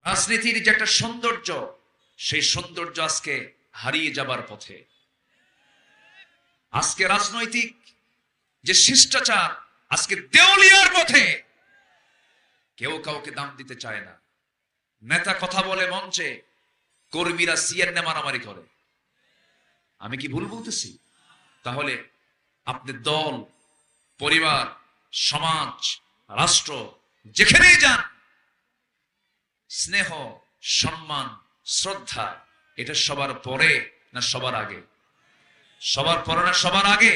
রাজনীতির যে একটা সৌন্দর্য, সেই সৌন্দর্য আজকে হারিয়ে যাবার পথে। আজকে রাজনৈতিক যে শিষ্টাচার আজকে দেউলিয়ার পথে। কেউ কাউকে দাম দিতে চায় না। নেতা কথা বলে মঞ্চে, কর্মীরা সিএনএ মারামারি করে। আমি কি ভুল বলতেছি? তাহলে আপনি দল, পরিবার, সমাজ, রাষ্ট্র যেখানেই যান, স্নেহ, সম্মান, শ্রদ্ধা এটা সবার পরে না সবার আগে? সবার পরে না সবার আগে?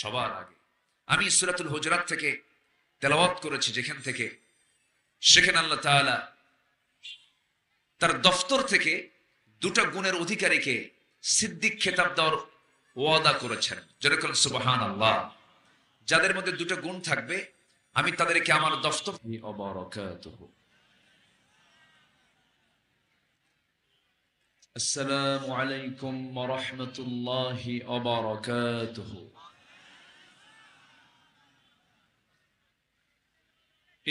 সবার আগে। আমি সূরাতুল হুজুরাত থেকে তেলাওয়াত করেছি, যেখান থেকে সেখানে আল্লাহ তাআলা তার দফতর থেকে দুটা গুণের অধিকারীকে সিদ্দিক খেতাব দেওয়ার ওয়াদা করেছেন। যেরকম সুবহানাল্লাহ। যাদের মধ্যে দুটো গুণ থাকবে, আমি তাদেরকে আমার দফতর ওয়াবারাকাতুহু। আসসালামু আলাইকুম ওয়া রাহমাতুল্লাহি ওয়া বারাকাতুহু।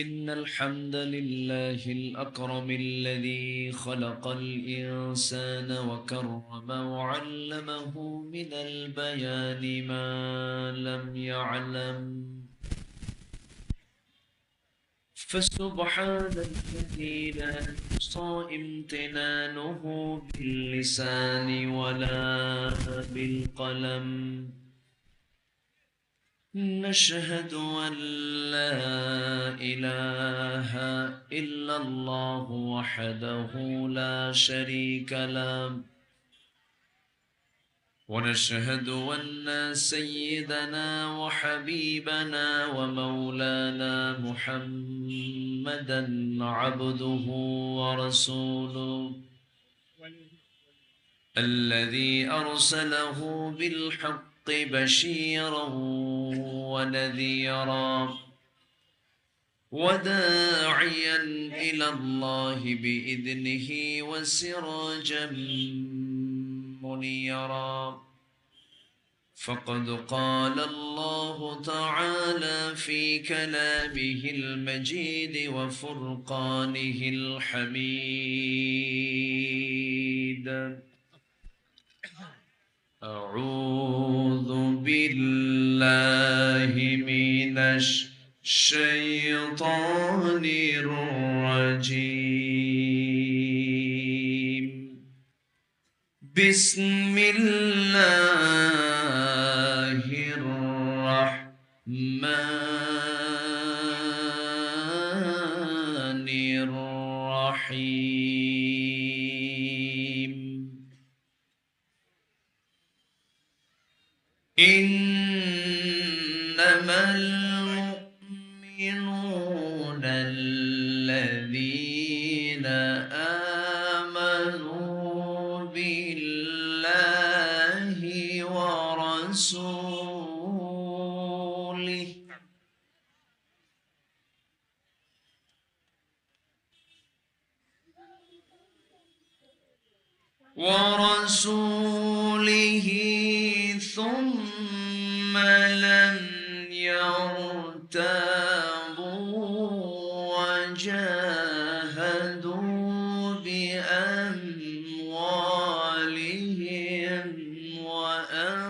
إن الحمد لله الأكرم الذي خلق الإنسان وكرم وعلمه من البيان ما لم يعلم، فسبحان الذي لا يحصى امتنانه باللسان ولا بالقلم. نشهد أن لا إله إلا الله وحده لا شريك له، ونشهد أن سيدنا وحبيبنا ومولانا محمدا عبده ورسوله الذي أرسله بالحق بشيرا ونذيرا وداعيا إلى الله بإذنه وسراجا منيرا. فقد قال الله تعالى في كلامه المجيد وفرقانه الحميد: أعوذ بالله من الشيطان الرجيم. بسم الله الرحمن الرحيم. إنما المؤمنون الذين آمنوا بالله ورسوله ثم لم يرتابوا وجاهدوا بأموالهم وأنفسهم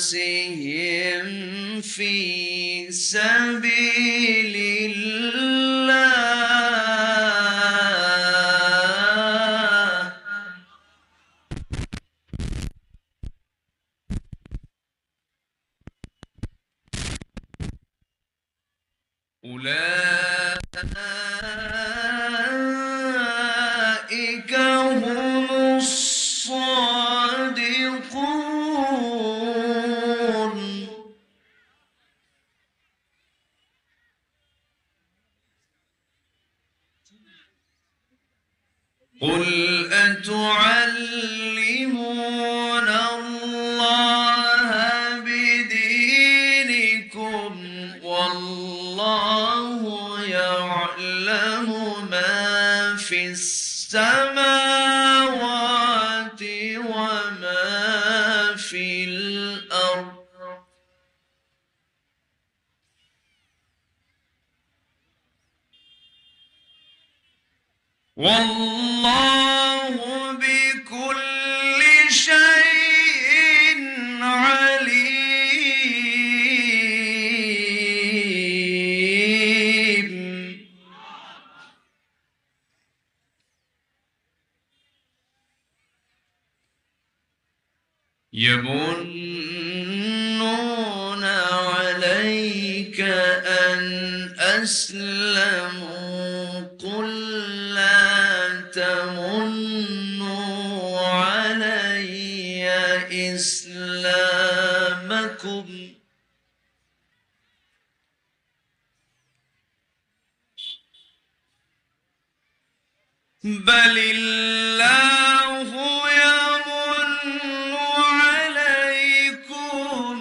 وأنفسهم في سبيل الله أولئك هم الصادقون. قل أتعلمون الله بدينكم والله يعلم ما في السماوات وما في الأرض والله بكل شيء عليم. يمنون عليك أن أسلموا قل لا تمنوا علي إسلامكم بل الله يمن عليكم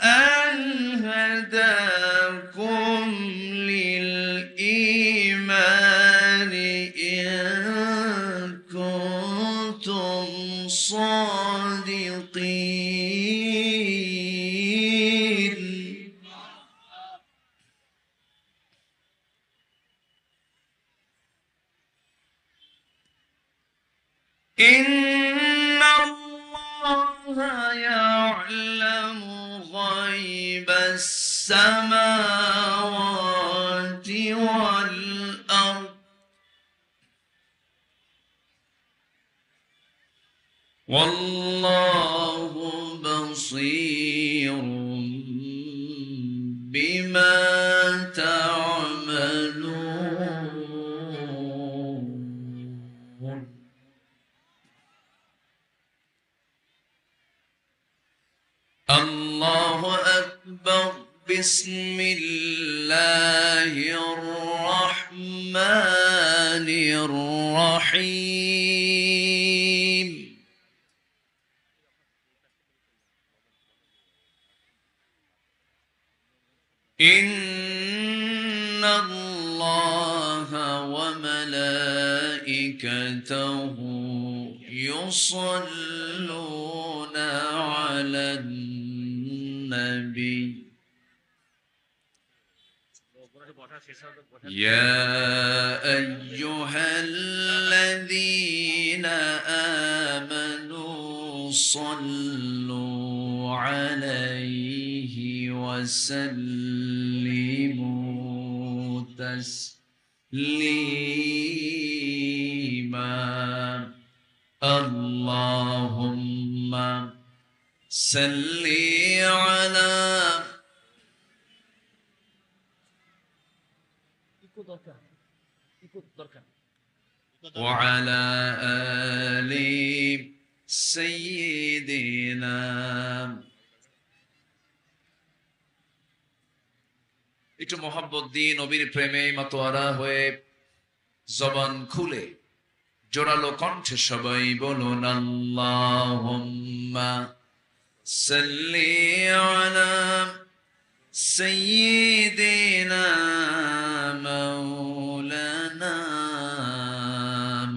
أن هداكم للإيمان إن كنتم صادقين. إن الله يعلم غيب السماوات والأرض والله بصير بما تعملون. الله أكبر. بسم الله الرحمن الرحيم. إن الله وملائكته يصلون على النبي يا أيها الذين آمنوا صلوا عليه وسلموا تسليما. اللهم صل على وعلى آل سيدنا। একটু মোহাব্বত দিয়ে নবীর প্রেমে মাতোয়ারা হয়ে জবান খুলে জোরালো কণ্ঠে সবাই বলুন আল্লাহুম্মা সাল্লি আলা সাইয়্যিদিনা মাওলানা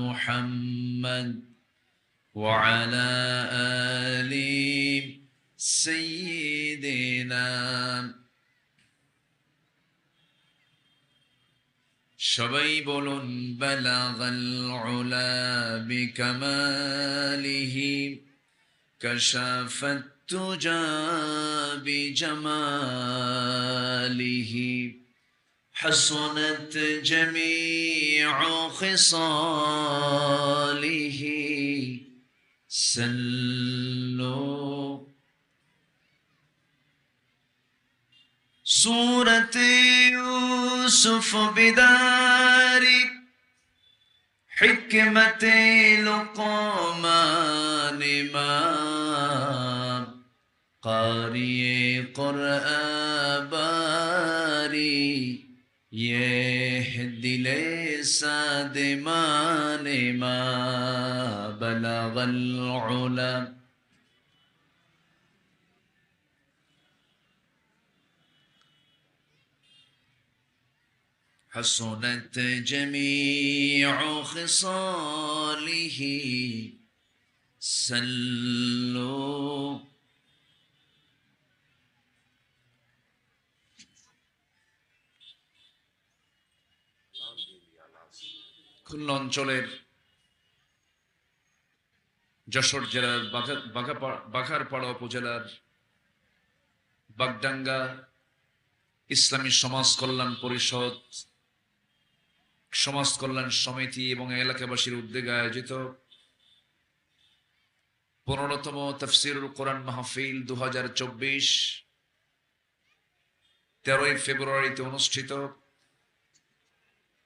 মুহাম্মদ ওয়া আলা আলি সাইয়্যিদিনা। সবাই বলুন বালাগাল উলা বিকামালিহি কাশাফাত তুজা বিজামালিহি হাসানাত জামিউ খিসালিহি সাল্লু। سورة يوسف بدار حكمة لقمان ما قارئ قرآن باري يهدي لساد مان ما بلغ العلا. حسنت جميع خصاله صلوا খুলনা অঞ্চলের যশোর জেলার বাঘারপাড়া উপজেলার বাগডাঙ্গা ইসলামী সমাজ কল্যাণ পরিষদ, সমাজ কল্যাণ সমিতি এবং এলাকাবাসীর উদ্যোগে আয়োজিত 15তম তাফসীরুল কোরআন মাহফিল 2024 13ই ফেব্রুয়ারিতে অনুষ্ঠিত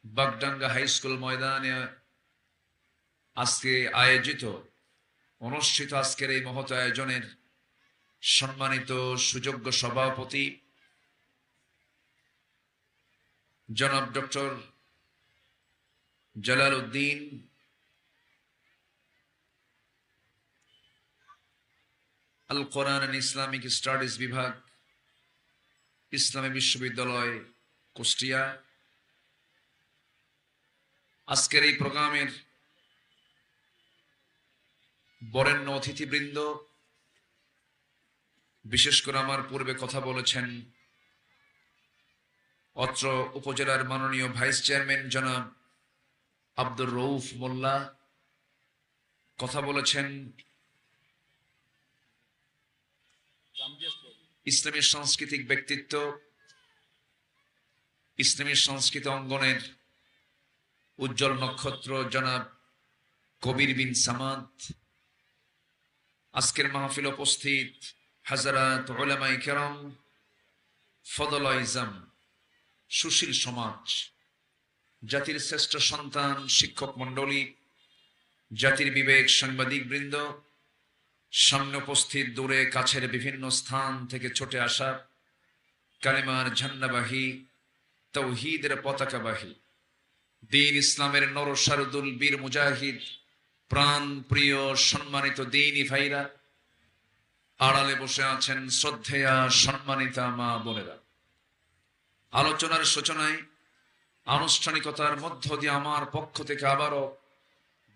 বাগডাঙ্গা হাই স্কুল ময়দানে অনুষ্ঠিত আজকের এই মহৎ আয়োজনের সম্মানিত সুযোগ্য সভাপতি জনাব doctor Jalal Uddin, Al Quran and Islamic studies বিভাগ, ইসলামী বিশ্ববিদ্যালয় কুষ্টিয়া। আজকের এই প্রোগ্রামের বরেণ্য অতিথিবৃন্দ, বিশেষ করে আমার পূর্বে কথা বলেছেন অত্র উপজেলার মাননীয় ভাইস চেয়ারম্যান জনাব আব্দুর রউফ মোল্লা, কথা বলেছেন ইসলামী সাংস্কৃতিক ব্যক্তিত্ব, ইসলামী সংস্কৃতি অঙ্গনের উজ্জ্বল নক্ষত্র জনাব কবির বিন সামাদ। আজকের মাহফিল উপস্থিত হাজারাত উলামায়ে কেরাম, ফদল ইজম, সুশীল সমাজ, জাতির শ্রেষ্ঠ সন্তান শিক্ষক মণ্ডলী, জাতির বিবেক সাংবাদিক বৃন্দ, সামনে উপস্থিত দূরে কাছের বিভিন্ন স্থান থেকে ছুটে আসা কালেমার ঝান্ডাবাহী, তাওহীদের পতাকাবাহী, দ্বীন ইসলামের নরসারদুল বীর মুজাহিদ, প্রাণ প্রিয় সম্মানিত দ্বীনী ভাইরা, আড়ালে বসে আছেন শ্রদ্ধেয়া সম্মানিতা মা বোনেরা। আলোচনার সূচনায় আনুষ্ঠানিকতার মধ্য দিয়ে আমার পক্ষ থেকে আবারও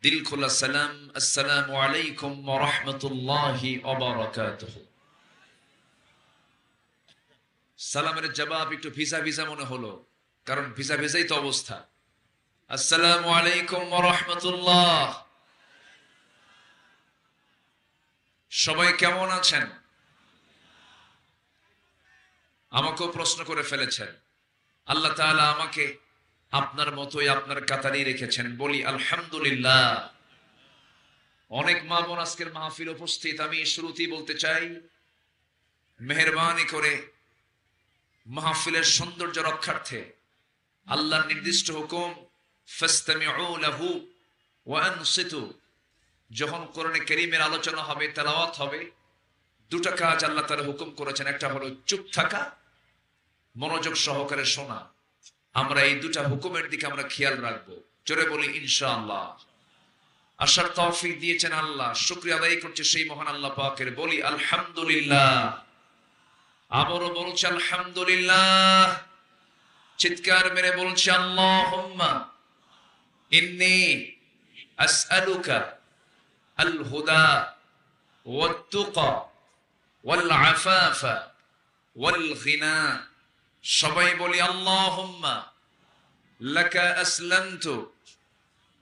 দিল খোলা সালাম, আসসালামু আলাইকুম ওয়া রাহমাতুল্লাহি ওয়া বারাকাতুহু। সালামের জবাব একটু ভিজা ভিজা মনে হলো, কারণ ভিজা ভিজাই তো অবস্থা। আসসালামু আলাইকুম ওয়া রাহমাতুল্লাহ। সবাই কেমন আছেন? আমাকেও প্রশ্ন করে ফেলেছেন। আল্লাহ তাআলা আমাকে আপনার মতোই আপনার কাতারেই রেখেছেন, বলি আলহামদুলিল্লাহ। অনেক মা বোন আজকের মাহফিল উপস্থিত। আমি শুরুতেই বলতে চাই, মেহেরবানি করে মাহফিলের সৌন্দর্য রক্ষার্থে আল্লাহর নির্দিষ্ট হুকুম ফাসতামিউ লাহু ওয়া আনসিতু, যখন কোরআনে কারীমের আলোচনা হবে, তেলাওয়াত হবে, দুটো কাজ আল্লাহ তাআলা হুকুম করেছেন। একটা হলো চুপ থাকা, মনোযোগ সহকারে শোনা। আমরা এই দুটা হুকুমের দিকে আমরা খেয়াল রাখবো। জোরে বলি ইনশাআল্লাহ। আশার তৌফিক দিয়েছেন আল্লাহ, শুকরিয়া আদায় করছে সেই মহান আল্লাহ পাকের। বলি আলহামদুলিল্লাহ। আবারও বলছি আলহামদুলিল্লাহ। চিৎকার মেরে বলছি আল্লাহুম্মা ইন্নী আসআলুকা আল হুদা ওয়াত তুকা ওয়াল আফাফা ওয়াল গিনা। সবাই বলি আল্লাহুম্মা লাকা আসলামতু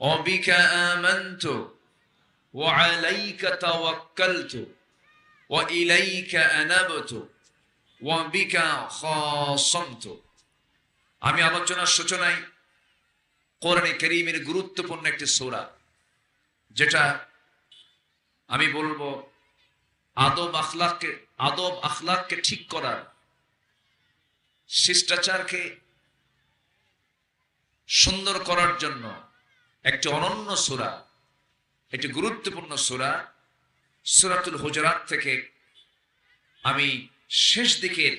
ওয়া বিকা আমানতু ওয়া আলাইকা তাওয়াক্কালতু ওয়া ইলাইকা আনাবতু ওয়া বিকা খাসামতু। আমি আলোচনার সূচনায় কোরআনে কারীমের গুরুত্বপূর্ণ একটি সূরা, যেটা আমি বলবো আদব আখলাককে ঠিক করার, শিষ্টাচারকে সুন্দর করার জন্য একটি অনন্য সূরা, একটি গুরুত্বপূর্ণ সূরা, সূরাতুল হুজুরাত থেকে আমি শেষ দিকের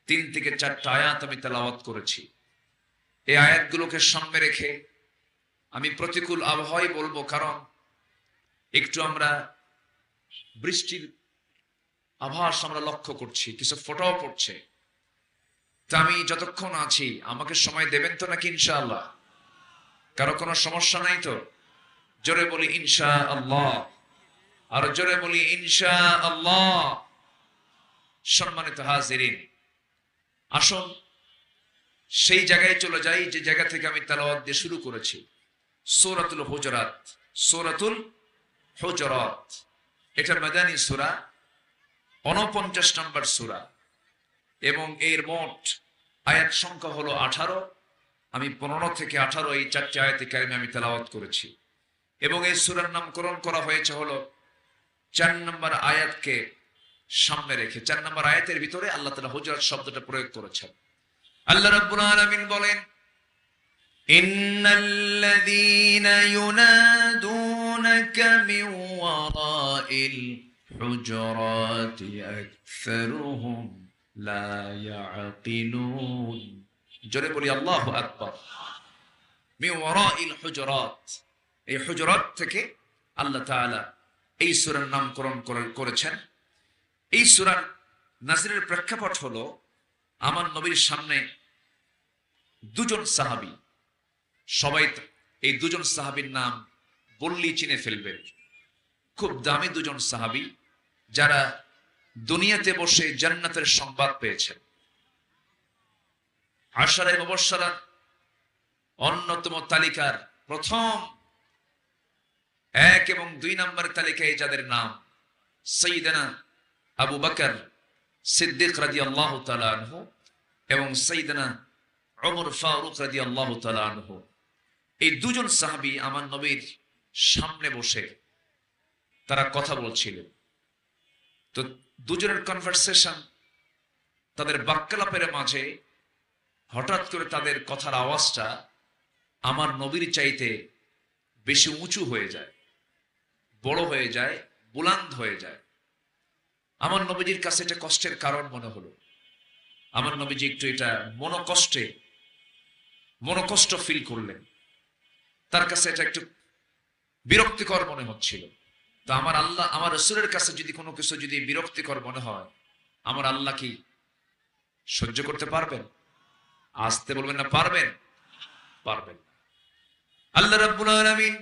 3 থেকে 4টা আয়াত আমি তেলাওয়াত করেছি। এই আয়াতগুলোকে সামনে রেখে আমি প্রতিকূল আবহাওয়ায় বলবো, কারণ একটু আমরা বৃষ্টির আভাস আমরা লক্ষ্য করছি, কিছু ফোঁটাও পড়ছে। তা আমি যতক্ষণ আছি আমাকে সময় দেবেন তো নাকি ইনশাআল্লাহ? কারো কোনো সমস্যা নাই তো? জোরে বলি ইনশাআল্লাহ, আর জোরে বলি ইনশাআল্লাহ। সম্মানিত হাজিরিন, আসুন সেই জায়গায় চলে যাই যে জায়গা থেকে আমি তেলাওয়াত দিয়ে শুরু করেছি, সূরাতুল হুজুরাত। সূরাতুল হুজুরাত এটা মাদানী সূরা, 49 নম্বর সূরা, এবং এর মোট আয়াত সংখ্যা হলো 18। আমি 15 থেকে 18 এই 4টি আয়াতে কারিমে আমি তেলাওয়াত করেছি, এবং এই সূরার নামকরণ করা হয়েছে হলো 4 নম্বর আয়াতকে সামনে রেখে। 4 নম্বর আয়াতের ভিতরে আল্লাহ তাআলা হুজুরাত শব্দটা প্রয়োগ করেছেন। আল্লাহ রাব্বুল আলামিন বলেন, ইন্নাল্লাযীনা ইউনাদুনাকা মিন ওয়ারাইল হুজুরাতি আকসারুহুম লা ইয়াকিলুন। জোরে বলি আল্লাহু আকবার। মিন ওয়ারাইল হুজুরাত, এই হুজুরাত থেকে আল্লাহ তাআলা এই সূরার নামকরণ করেছেন। এই সূরার নাযিলের প্রেক্ষাপট হলো, আমার নবীর সামনে দুজন সাহাবী, সবাই এই দুজন সাহাবীর নাম বললেই চিনে ফেলবে। খুব দামি দুজন সাহাবী, যারা দুনিয়াতে বসে জান্নাতের সংবাদ পেয়েছেন। আশারে মুবাশশারার অন্যতম তালিকার প্রথম 1 এবং 2 নম্বর তালিকায় যাদের নাম সাইয়্যিদানা আবু বকর সিদ্দিক রাদিয়াল্লাহু তাআলা আনহু এবং সাইয়্যিদানা ওমর ফারুক রাদিয়াল্লাহু তাআলা আনহু, এই দুজন সাহাবী আমার নবীর সামনে বসে তারা কথা বলছিলেন। তো দুজনের কনভারসেশন, তাদের বাক্যালাপের মাঝে হঠাৎ করে তাদের কথার আওয়াজটা আমার নবীর চাইতে বেশি উঁচু হয়ে যায়, বড় হয়ে যায়, বুলান্দ হয়ে যায়। আমার নবীজির কাছে এটা কষ্টের কারণ মনে হলো। আমার নবীজি একটু এটা মনোকষ্ট ফিল করলেন। তার কাছে এটা একটু বিরক্তিকর মনে হচ্ছিল। তো আমার আল্লাহ, আমার রাসূলের কাছে যদি কোনো কিছু যদি বিরক্তিকর মনে হয়, আমার আল্লাহ কি সহ্য করতে পারবেন? আসতে বলবেন না, পারবেন? পারবেন। আল্লাহ রাব্বুল আলামিন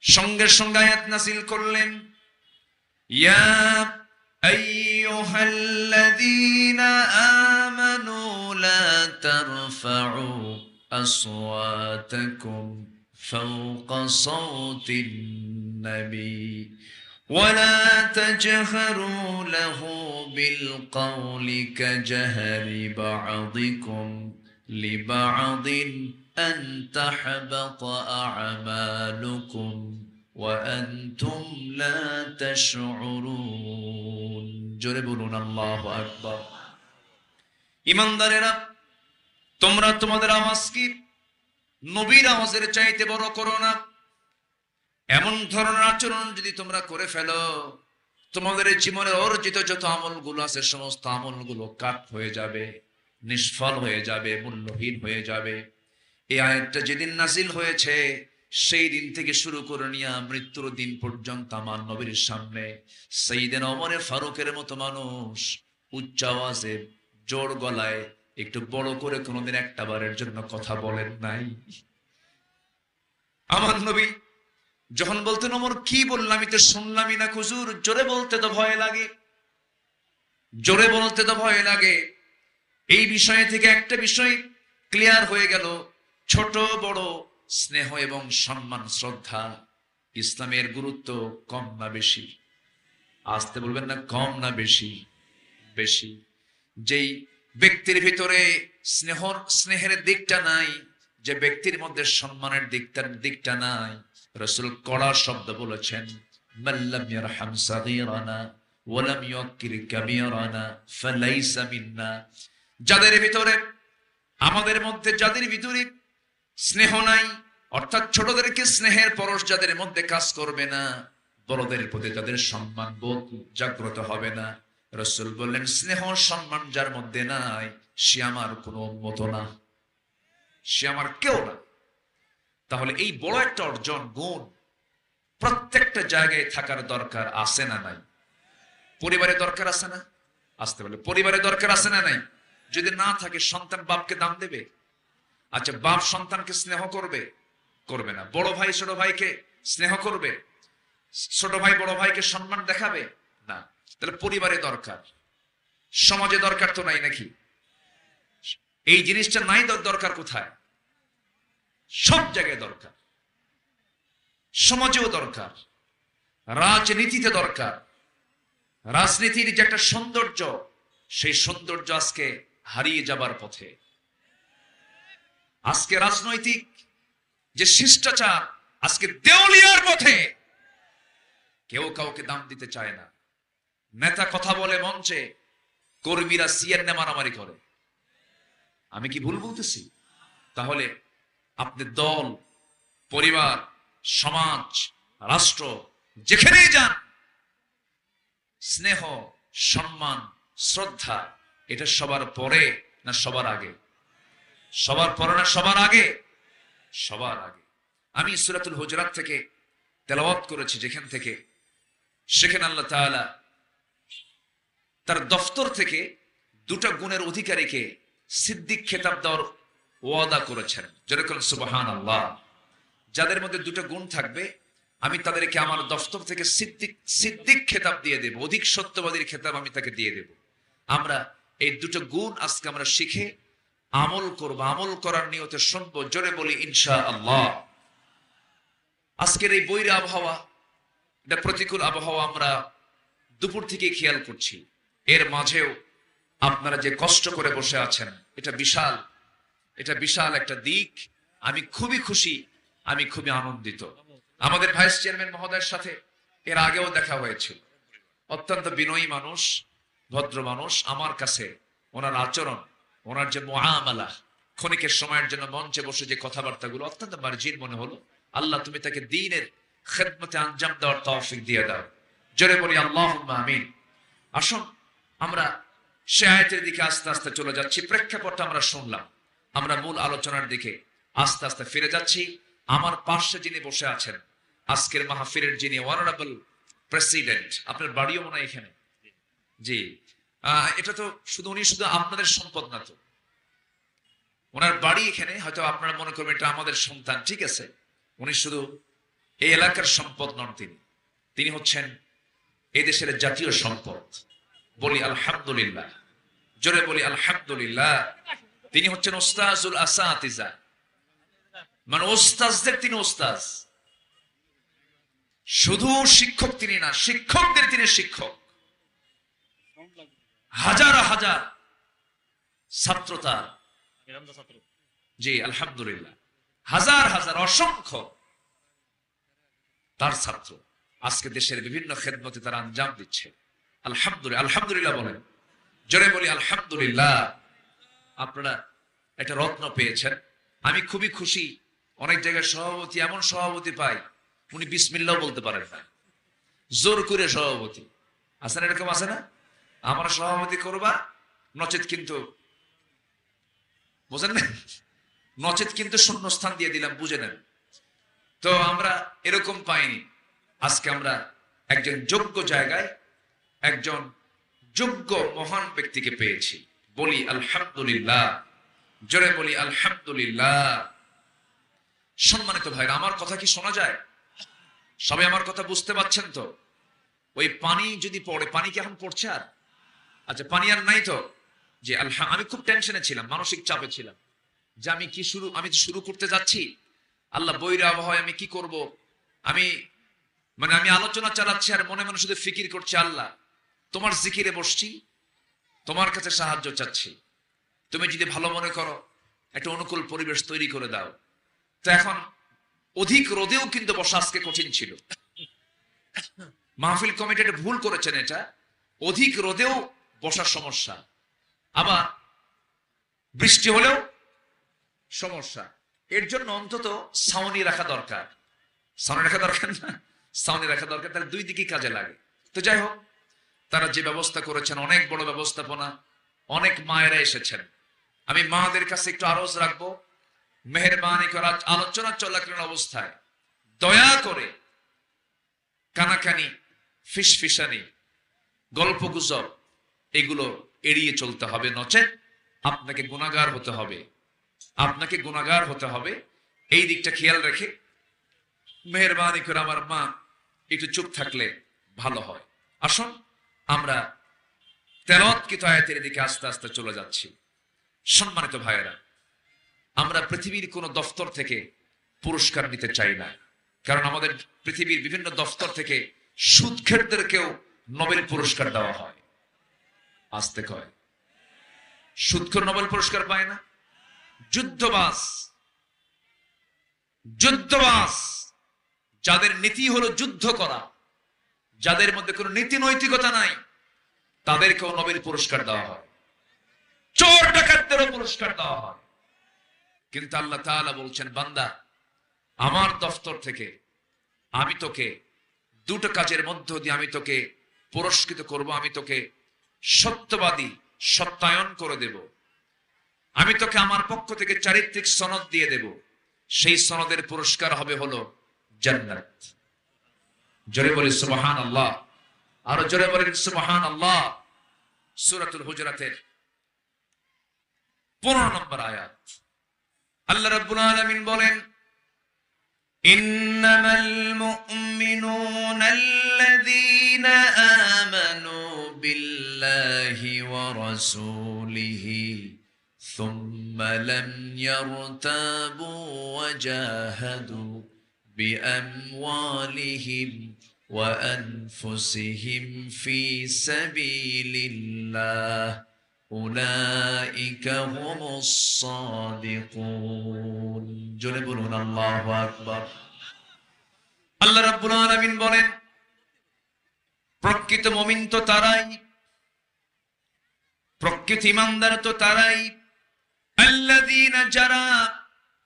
সঙ্গে সঙ্গে আয়াত নাযিল করলেন, ইয়া আইয়ুহাল্লাযীনা আমানু লা তারফাউ আসওয়াতাকুম ফাওকা সাওতিন নবী ولا تجهروا له بالقول كجهر بعضكم لبعض أن تحبط أعمالكم وأنتم لا تشعرون। জোরে বলুন আল্লাহু আকবার। ঈমানদারেরা, তোমরা তোমাদের আওয়াজ কি নবীর আওয়াজের চাইতে বড় করো না। এমন ধরনের আচরণ যদি তোমরা করে ফেলো, তোমাদের জীবনের অর্জিত যত আমলগুলো আছে সমস্ত আমলগুলো কাট হয়ে যাবে, নিষ্ফল হয়ে যাবে, মূল্যহীন হয়ে যাবে। এই আয়াতটা যেদিন নাযিল হয়েছে সেই দিন থেকে শুরু করে নিয়ে মৃত্যুর দিন পর্যন্ত আমার নবীর সামনে সাইয়্যিদানা ওমর ফারুকের মতো মানুষ উচ্চ আওয়াজে, জোর গলায়, একটু বড় করে কোনোদিন একটা বারের জন্য কথা বলেন নাই। আমার নবী যখন বলতেন, ওমর কি বললাম, আমি তো শুনলামই না হুজুর, জোরে বলতে তো ভয় লাগে, জোরে বলতে তো ভয় লাগে। এই বিষয় থেকে একটা বিষয় ক্লিয়ার হয়ে গেল, ছোট বড় স্নেহ এবং সম্মান শ্রদ্ধা ইসলামের গুরুত্ব কম না বেশি? আসতে বলবেন না, কম না বেশি? বেশি। যেই ব্যক্তির ভিতরে স্নেহের দিকটা নাই, যে ব্যক্তির মধ্যে সম্মানের দিকটা নাই, রাসূল কড়া শব্দ বলেছেন, মাল্লাম ইয়ারহাম সাগীরানা ওয়া লাম ইউক্কির কাবীরানা ফালাইসা মিন্না। যাদের ভিতরে, আমাদের মধ্যে যাদের ভিতরে স্নেহ নাই, অর্থাৎ ছোটদেরকে স্নেহের পরশ যাদের মধ্যে কাজ করবে না, বড়দের প্রতি তাদের সম্মান বোধ জাগ্রত হবে না, রাসূল বললেন স্নেহ সম্মান যার মধ্যে নাই, সে আমার কোনো উম্মত না, সে আমার কেউ না। তাহলে এই বড় একটা অর্জন, গুণ প্রত্যেকটা জায়গায় থাকার দরকার আছে না নাই? পরিবারে দরকার আছে না? আসতে বলে পরিবারে দরকার আছে না নাই? যদি না থাকে সন্তান বাপকে দাম দেবে? আচ্ছা, বাপ সন্তানকে স্নেহ করবে? করবে না। বড় ভাই ছোট ভাইকে স্নেহ করবে? ছোট ভাই বড় ভাইকে সম্মান দেখাবে? না। তাহলে পরিবারে দরকার, সমাজে দরকার তো নাই নাকি? এই জিনিসটা নাই, দরকার কোথায়? সব জায়গায় দরকার, সমাজেও দরকার, রাজনীতিতে দরকার। রাজনীতির যে একটা সৌন্দর্য, সেই সৌন্দর্য আজকে হারিয়ে যাবার পথে। আজকে রাজনৈতিক যে শিষ্টাচার আজকে দেউলিয়ার পথে। কেউ কাউকে দাম দিতে চায় না। নেতা কথা বলে মঞ্চে, কর্মীরা সিএনএ মারামারি করে। আমি কি ভুল বলতেছি? তাহলে আপনি দল, পরিবার, সমাজ, রাষ্ট্র যেখানেই যান, স্নেহ, সম্মান, শ্রদ্ধা এটা সবার পরে না সবার আগে? সবার পরে না সবার আগে? সবার আগে। আমি সূরাতুল হুজুরাত থেকে তেলাওয়াত করেছি, যেখান থেকে সেখানে আল্লাহ তাআলা তার দফতর থেকে দুটো গুণের অধিকারীকে সিদ্দিক খেতাব দেওয়ার ওয়াদা করেছেন। যেরকম সুবহানাল্লাহ। যাদের মধ্যে দুটো গুণ থাকবে, আমি তাদেরকে আমার দফতর থেকে সিদ্দিক খেতাব দিয়ে দেব, অধিক সত্যবাদীর খেতাব আমি তাকে দিয়ে দেব। আমরা এই দুটো গুণ আজকে আমরা শিখে আমল করব, আমল করার নিয়তে শুনবো। জোরে বলি ইনশাআল্লাহ। আজকের এই বৈরী আবহাওয়া, এটা প্রতিকূল আবহাওয়া আমরা দুপুর থেকে খেয়াল করছি। এর মাঝেও আপনারা যে কষ্ট করে বসে আছেন, এটা বিশাল একটা দিক। আমি খুবই খুশি, আমি খুবই আনন্দিত। আমাদের ভাইস চেয়ারম্যান মহোদয়ের সাথে এর আগেও দেখা হয়েছিল। অত্যন্ত বিনয়ী মানুষ, ভদ্র মানুষ। আমার কাছে ওনার আচরণ, ওনার যে মুআমালা, ক্ষণিকের সময়ের জন্য মঞ্চে বসে যে কথাবার্তাগুলো অত্যন্ত মার্জিন মনে হলো। আল্লাহ তুমি তাকে দ্বীনের খেদমতে আঞ্জাম দেওয়ার তৌফিক দিয়ে দাও। জোরে বলি আল্লাহুম্মা আমিন। আসুন আমরা সে আয়াতের দিকে আস্তে আস্তে চলে যাচ্ছি। প্রেক্ষাপটটা আমরা শুনলাম, আমরা মূল আলোচনার দিকে আস্তে আস্তে ফিরে যাচ্ছি। আমার পাশে যিনি বসে আছেন, আজকের মাহফিলের যিনি অনারেবল প্রেসিডেন্ট, আপনার বাড়িও মনে হয় এখানে? জি। এটা তো উনি শুধু আপনাদের সম্পদ না, তো ওনার বাড়ি এখানে। হয়তো আপনারা মনে করবেন এটা আমাদের সন্তান, ঠিক আছে। উনি শুধু এই এলাকার সম্পদ নন, তিনি হচ্ছেন এই দেশের জাতীয় সম্পদ। বলি আলহামদুলিল্লাহ। জোরে বলি আলহামদুলিল্লাহ। তিনি হচ্ছেন উস্তাজুল আসাতিজা, মানে ওস্তাজদের তিনি ওস্তাজ। শুধু শিক্ষক তিনি না, শিক্ষকদের তিনি শিক্ষক। হাজার হাজার ছাত্র তার। জি আলহামদুলিল্লাহ। হাজার হাজার অসংখ্য তার ছাত্র আজকে দেশের বিভিন্ন খেদমতে তারা আঞ্জাম দিচ্ছে। আলহামদুলিল্লাহ। আলহামদুলিল্লাহ বলেন, জোরে বলি আলহামদুলিল্লাহ। আপনারা একটা রত্ন পেয়েছেন, আমি খুবই খুশি। অনেক জায়গায় সভাপতি, এমন সভাপতি পাই উনি বিসমিল্লাহ বলতে পারেন না, জোর করে সভাপতি। আছে না এরকম? আছে না? আমার সভাপতি করবা, নচেত কিন্তু, বুঝেন না, নচেত কিন্তু শূন্যস্থান দিয়ে দিলাম, বুঝে নেন। তো আমরা এরকম পাইনি। আজকে আমরা একজন যোগ্য জায়গায় একজন যোগ্য মহান ব্যক্তিকে পেয়েছি। বলি আলহামদুলিল্লাহ। জোরে বলি আলহামদুলিল্লাহ। সম্মানিত ভাইরা, আমার কথা কি শোনা যায়? সবাই আমার কথা বুঝতে পারছেন তো? ওই পানি যদি পড়ে, পানি কি এখন পড়ছে আর? আচ্ছা, পানি আর নাই তো? যে আমি খুব টেনশনে ছিলাম, মানসিক চাপে ছিলাম যে আমি তো শুরু করতে যাচ্ছি। আল্লাহ, বৈরী আবহাওয়ায় আমি কি করব? আমি আলোচনা চালাচ্ছি আর মনে মনে শুধু ফিকির করছি, আল্লাহ তোমার জিকিরে বসছি, তোমার কাছে সাহায্য চাচ্ছি। তুমি যদি ভালো মনে করো, একটা অনুকূল পরিবেশ তৈরি করে দাও। তো এখন অধিক রোদেও কিন্তু বসা আজকে কঠিন ছিল। মাহফিল কমিটি একটা ভুল করেছেন, এটা অধিক রোদেও বসার সমস্যা, আবার বৃষ্টি হলেও সমস্যা। এর জন্য অন্তত ছাউনি রাখা দরকার। ছাউনি রাখা দরকার না? ছাউনি রাখা দরকার, তাহলে দুই দিকেই কাজে লাগে। তো যাই হোক, তারা যে ব্যবস্থা করেছেন, অনেক বড় ব্যবস্থাপনা, অনেক মায়েরা এসেছেন। আমি মাদের কাছে একটু আরজ রাখবো, মেহেরবানি করে আলোচনা চলাকালীন অবস্থায় দয়া করে কানাকানি, ফিসফিসানি, গল্প গুজব এগুলো এড়িয়ে চলতে হবে, নচেত আপনাকে গুনাহগার হতে হবে, আপনাকে গুনাহগার হতে হবে। এই দিকটা খেয়াল রেখে মেহেরবানি করে আমার মা একটু চুপ থাকলে ভালো হয়। আসুন আমরা তেলাওয়াতকৃত আয়াতের দিকে আস্তে আস্তে চলে যাচ্ছি। সম্মানিত ভাইয়েরা, আমরা পৃথিবীর কোন দফতর থেকে পুরস্কার নিতে চাই না, কারণ আমাদের পৃথিবীর বিভিন্ন দফতর থেকে সুদখোরদেরকেও নোবেল পুরস্কার দেওয়া হয়। আসতে কয়, সুদখোর নোবেল পুরস্কার পায় না। যুদ্ধবাজ যুদ্ধবাজ যাদের নীতি হলো যুদ্ধ করা, যাদের মধ্যে কোনো নীতি নৈতিকতা নাই, তাদেরকেও নোবেল পুরস্কার দেওয়া হয়। চোর ডাকাতদেরও পুরস্কার দেওয়া হয়। কিন্তু আল্লাহ তাআলা বলছেন, বান্দা আমার দফতর থেকে আমি তোকে দুটো কাজের মধ্য দিয়ে আমি তোকে পুরস্কৃত করব। আমি তোকে সত্যবাদী সত্যায়ন করে দেব। আমি তোকে আমার পক্ষ থেকে চারিত্রিক সনদ দিয়ে দেব। সেই সনদের পুরস্কার হবে হলো জান্নাত। জোরে বলি সুবহানাল্লাহ, আরো জোরে বলেন সুবহানাল্লাহ। সূরাতুল হুজুরাতের 15 নম্বর আয়াত আল্লাহ রাব্বুল আলামিন বলেন, ইন্নামাল মুমিনুনা আল্লাযীনা আমানু বিল্লাহি ওয়া রাসূলিহি সুম্মা লাম ইয়ারতাবু ওয়া জাহাদু বিআমওয়ালিহিম ওয়া আনফুসিহিম ফি সাবিলিল্লাহ উলাইকা হুমুস সাদিকুন। জোরে বলুন আল্লাহু আকবার। আল্লাহ রাব্বুল আলামিন বলেন, প্রকৃত মুমিন তো তারাই, প্রকৃত ঈমানদার তো তারাই, আল্লাযীনা যারা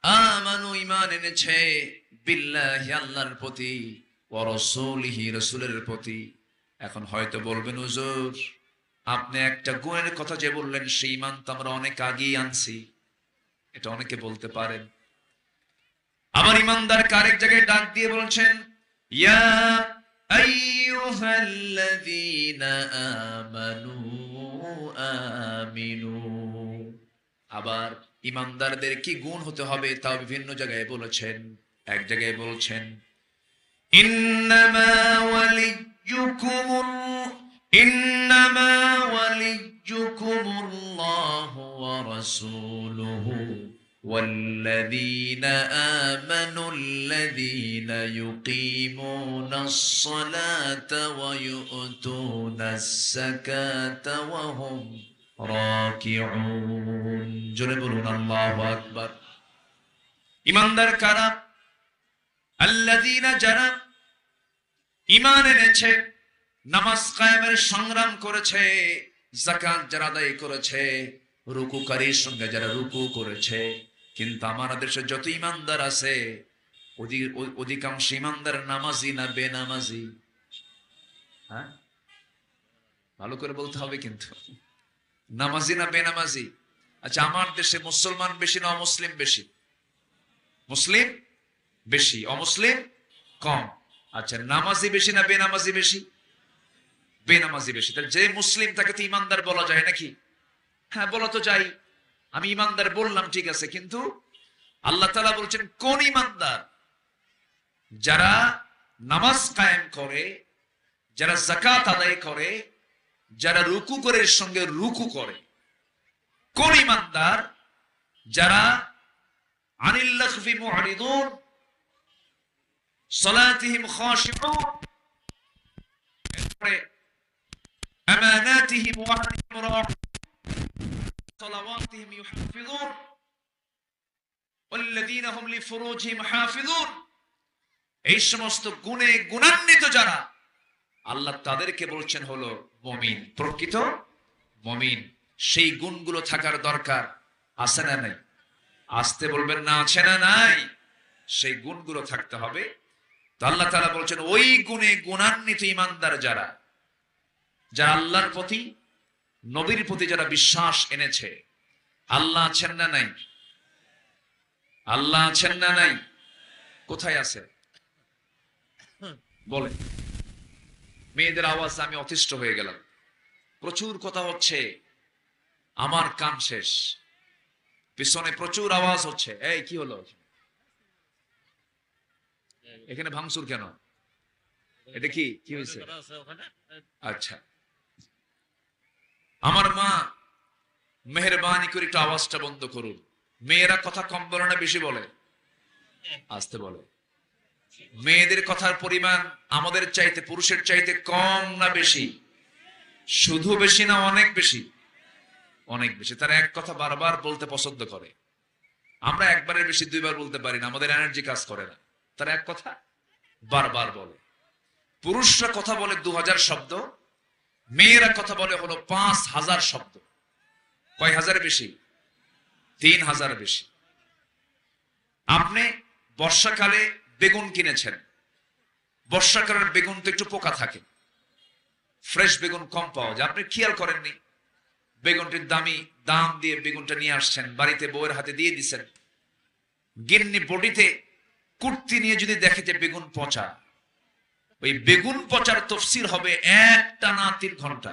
আমানু ঈমান এনেছে, বিল্লাহি আল্লাহর প্রতি, ওয়া রাসূলিহি রাসূলের প্রতি। এখন হয়তো বলবেন, হুজুর আপনি একটা গুণের কথা যে বললেন, সেই ঈমান তো আমরা অনেক আগেই আনছি। এটা অনেকে বলতে পারেন। আবার ঈমানদারকে আরেক জায়গায় ডাক দিয়ে বলছেন, ইয়া আইয়ুহাল্লাযীনা আমানু আমিনু। আবার ঈমানদারদের কি গুণ হতে হবে তাও বিভিন্ন জায়গায় বলেছেন। এক জায়গায় বলছেন, ইন্নামা ওয়ালিয়্যুকুমুল্লাহু ওয়া রাসূলুহু ওয়াল্লাযীনা আমানুল্লাযীনা ইউকিমুনাস সালাতা ওয়া ইউতুনাস যাকাতা ওয়া হুম রাকিউন। জোরে বলুন আল্লাহু আকবার। ঈমানদার কারা? আল্লাযীনা যারা ঈমান এনেছে, নামাজ কায়েমের সংগ্রাম করেছে, যাকাত যারা আদায় করেছে, রুকুকারীর সঙ্গে যারা রুকু করেছে। কিন্তু আমার দেশে যত ঈমানদার আছে, অধিকাংশ ঈমানদার নামাজি না বেনামাজি? হ্যাঁ, ভালো করে বলতে হবে কিন্তু, নামাজি না বেনামাজি? আচ্ছা, আমার দেশে মুসলমান বেশি না অমুসলিম বেশি? মুসলিম বেশি, অমুসলিম কম। আচ্ছা, নামাজি বেশি না বেনামাজি বেশি? বেনামাজি বেশি। তাহলে যে মুসলিম তাকে তো ঈমানদার বলা যায় নাকি? হ্যাঁ, বলা তো যায়। আমি ঈমানদার বললাম, ঠিক আছে, কিন্তু আল্লাহ তাআলা বলছেন কোন ঈমানদার? যারা নামাজ কায়েম করে, যারা যাকাত আদায় করে, যারা রুকু করে এর সঙ্গে রুকু করে। কোন ঈমানদার? যারা আনিল লাগফি মুআরিদুন সালাতিহিম খাশিউন, এরপরে আমানাতিহিম ওয়া আহদিহিম রাউন সালাওয়াতিহিম ইউহাফিজুন ওয়াল্লাযীনা হুম লিফুরুজিহিম হাফিজুন। এই সমস্ত গুণে গুণান্বিত যারা, আল্লাহ তাদেরকে বলছেন হলো মুমিন, প্রকৃত মুমিন। সেই গুণগুলো থাকার দরকার আছে না নাই? আসতে বলবেন না, আছে না নাই? সেই গুণগুলো থাকতে হবে। তো আল্লাহ তাআলা বলছেন, ওই গুণে গুণান্বিত ঈমানদার যারা, যারা আল্লাহর প্রতি, নবীর প্রতি যারা বিশ্বাস এনেছে। আল্লাহ আছেন না নাই? আল্লাহ আছেন না নাই? কোথায় আছে বলে? মেয়েদের আওয়াজ আমি অতিষ্ঠ হয়ে গেলাম। প্রচুর কথা হচ্ছে, আমার কান শেষ, পিছনে প্রচুর আওয়াজ হচ্ছে। এই কি হলো এখানে ভাঙচুর কেন? এটা কি কি হয়েছে? আচ্ছা, আমার মা মেহরবানি করে একটু আওয়াজটা বন্ধ করুন। মেয়েরা কথা কম বলে না বেশি বলে? আসতে বলে। মেয়েদের কথার পরিমাণ আমাদের চাইতে, পুরুষের চাইতে কম না বেশি? শুধু বেশি না অনেক বেশি? অনেক বেশি। তারা এক কথা বারবার বলতে পছন্দ করে। আমরা একবারের বেশি দুইবার বলতে পারি না, আমাদের এনার্জি কাজ করে না। তারা এক কথা বারবার বলে। পুরুষরা কথা বলে 2000 শব্দ, মেয়েরা কথা বলে হলো 5000 শব্দ। কয় হাজার বেশি? 3000 বেশি। আপনি বর্ষাকালে বেগুন কিনেছেন, বর্ষাকালের বেগুন তো একটু পোকা থাকে, ফ্রেশ বেগুন কম পাওয়া যায়। আপনি খেয়াল করেননি, বেগুনটির দাম দিয়ে বেগুনটা নিয়ে আসছেন, বাড়িতে বউয়ের হাতে দিয়ে দিচ্ছেন। গিন্নি বডিতে কুর্তি নিয়ে যদি দেখে যে বেগুন পচা, ওই বেগুন পচার তফসির হবে একটানা 3 ঘন্টা।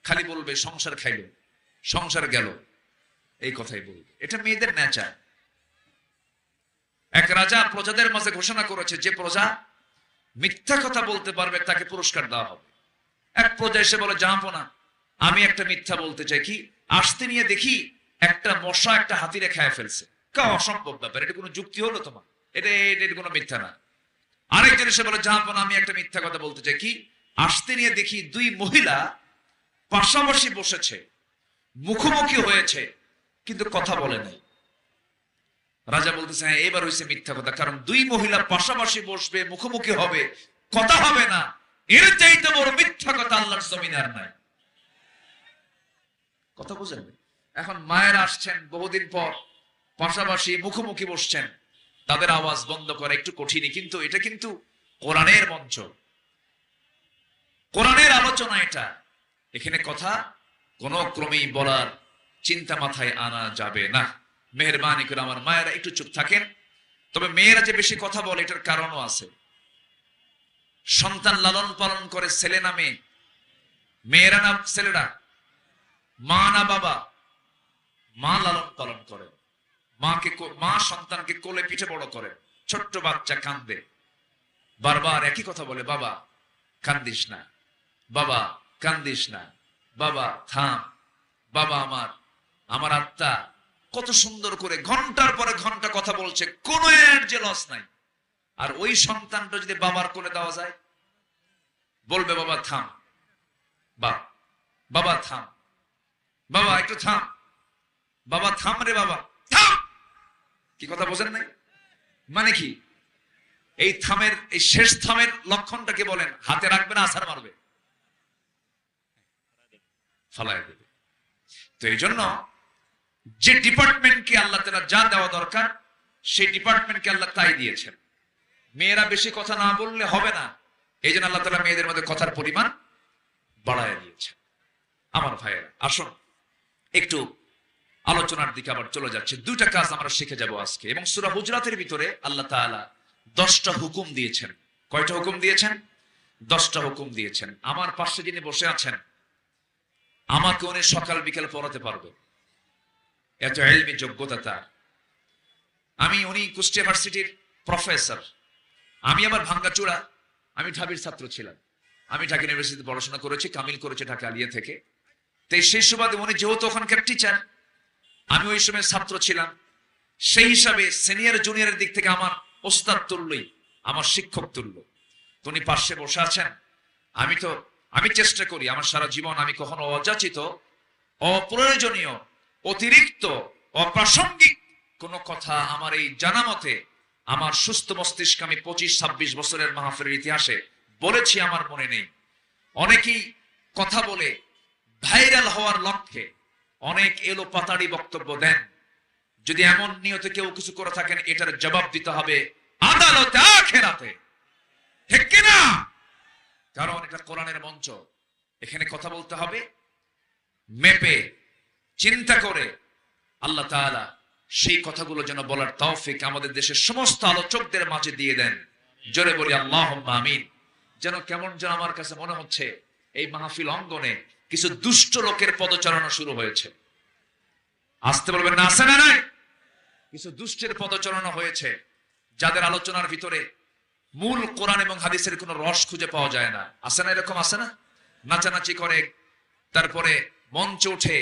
খালি বলবে সংসার খাইল, সংসার গেল, এই কথাই বলবে। এটা মেয়েদের নেচার। এক রাজা প্রজাদের মাঝে ঘোষণা করেছে, যে প্রজা মিথ্যা কথা বলতে পারবে তাকে পুরস্কার দেওয়া হবে। এক প্রজা এসে বলে, জাহাপনা আমি একটা মিথ্যা বলতে চাই। কি? আসতে নিয়ে দেখি একটা মশা একটা হাতিরে খেয়ে ফেলছে। অসম্ভব ব্যাপার, এটা কোনো যুক্তি হলো তোমার? এটা কোনো মিথ্যা না। আরেকজন এসে বলে, জাহাপনা আমি একটা মিথ্যা কথা বলতে চাই। কি? আসতে নিয়ে দেখি 2 মহিলা পাশাপাশি বসেছে, মুখোমুখি হয়েছে, কিন্তু কথা বলে নাই। রাজা বলতেছে, হ্যাঁ এবার হয়েছে মিথ্যা কথা, কারণ 2 মহিলা পাশাপাশি বসবে, মুখোমুখি হবে, কথা হবে না, এর চাইতে বড় মিথ্যা কথা আল্লাহর জমিনে আর নাই। কথা বুঝেন? এখন মায়ের আসছেন বহুদিন পর, পাশাপাশি মুখোমুখি বসছেন, তাদের আওয়াজ বন্ধ করা একটু কঠিনই, কিন্তু এটা কিন্তু কোরআনের মঞ্চ, কোরআনের আলোচনা এটা। এখানে কথা কোনো ক্রমেই বলার চিন্তা মাথায় আনা যাবে না। মেহরবানি করে আমার মায়েরা একটু চুপ থাকেন। তবে মেয়েরা যে বেশি কথা বলে এটার কারণও আছে। সন্তান লালন পালন করে ছেলে না মেয়ে? মেয়েরা না ছেলেরা? মা না বাবা? মা লালন পালন করে। মা সন্তানকে কোলে পিঠে বড় করে। ছোট্ট বাচ্চা কান্দে, বারবার একই কথা বলে, বাবা কান্দিস না, বাবা কান্দিস না, বাবা থাম, বাবা আমার আত্মা। কত সুন্দর করে ঘন্টার পরে ঘন্টা কথা বলছে, কোনো এনার্জি লস নাই। আর ওই সন্তানটা যদি বাবার কোলে দেওয়া যায়, বলবে বাবা থাম, বাবা থাম, বাবা একটু থাম, বাবা থাম রে বাবা থাম। কি কথা বোঝেন নাই? মানে কি? এই থামের, এই শেষ থামের লক্ষণটাকে বলেন, হাতে রাখবে না আছাড় মারবে, ফালাই দেবে। তো এই জন্য যে ডিপার্টমেন্টকে আল্লাহ তাআলা যা দেওয়া দরকার, সেই ডিপার্টমেন্টকে আল্লাহ তাই দিয়েছেন। মেয়েরা বেশি কথা না বললে হবে না, এই জন্য আল্লাহ তাআলা মেয়েদের মধ্যে কথার পরিমাণ বাড়ায় দিয়েছেন। আমার ভাইয়েরা আসুন একটু আলোচনার দিকে আবার চলে যাচ্ছে। 2টা কাজ আমরা শিখে যাব আজকে। এবং সূরা হুজরাতের ভিতরে আল্লাহ তাআলা 10টা হুকুম দিয়েছেন। কয়টা হুকুম দিয়েছেন? 10টা হুকুম দিয়েছেন। আমার পাশে যিনি বসে আছেন, আমাকে উনি সকাল বিকেল পড়াতে পারবে, এত ইলমি যোগ্যতা তার। উনি কুষ্টিয়া ভার্সিটির প্রফেসর, আমি আবার ভাঙ্গাচোরা, আমি ঢাবির ছাত্র ছিলাম। আমি ঢাকা ইউনিভার্সিটিতে পড়াশোনা করেছি, কামিল করেছি ঢাকা আলিয়া থেকে। তাই সেই সুবাদে উনি যেহেতু ওখানকার টিচার, আমি ওই সময় ছাত্র ছিলাম, সেই হিসাবে সিনিয়র জুনিয়রের দিক থেকে আমার ওস্তাদ তুল্যই, আমার শিক্ষক তুল্য। উনি পাশে বসে আছেন। আমি চেষ্টা করি আমার সারা জীবন আমি কখনো অযাচিত, অপ্রয়োজনীয়, অতিরিক্ত, অপ্রাসঙ্গিক কোন কথা আমার এই জানা মতে আমার সুস্থ মস্তিষ্ক আমি 25-26 বছরের মাহফিলের ইতিহাসে বলেছি আমার মনে নেই। অনেকেই কথা বলে ভাইরাল হওয়ার লক্ষ্যে অনেক এলো পাতাড়ি বক্তব্য দেন। যদি এমন নিয়তে কেউ কিছু করে থাকেন, এটার জবাব দিতে হবে আদালতে, আখিরাতে, ঠিক কিনা? কারণ এটা কোরআনের মঞ্চ, এখানে কথা বলতে হবে মেপে, চিন্তা করে। আল্লাহ তাআলা সেই কথাগুলো যেন বলার তৌফিক আমাদের দেশের সমস্ত আলোচকদের মাঝে দিয়ে দেন। জোরে বলি আল্লাহুম্মা আমিন। যেন কেমন যেন আমার কাছে মনে হচ্ছে এই মাহফিল অঙ্গনে কিছু দুষ্ট লোকের পদচারণা শুরু হয়েছে। আসতে বলবেন না, আছে না নাই? কিছু দুষ্টের পদচারণা হয়েছে, যাদের আলোচনার ভিতরে মূল কোরআন এবং হাদিসের কোনো রস খুঁজে পাওয়া যায় না। আছে না এরকম? আছে না? নাচানাচি করে, তারপরে মঞ্চে উঠে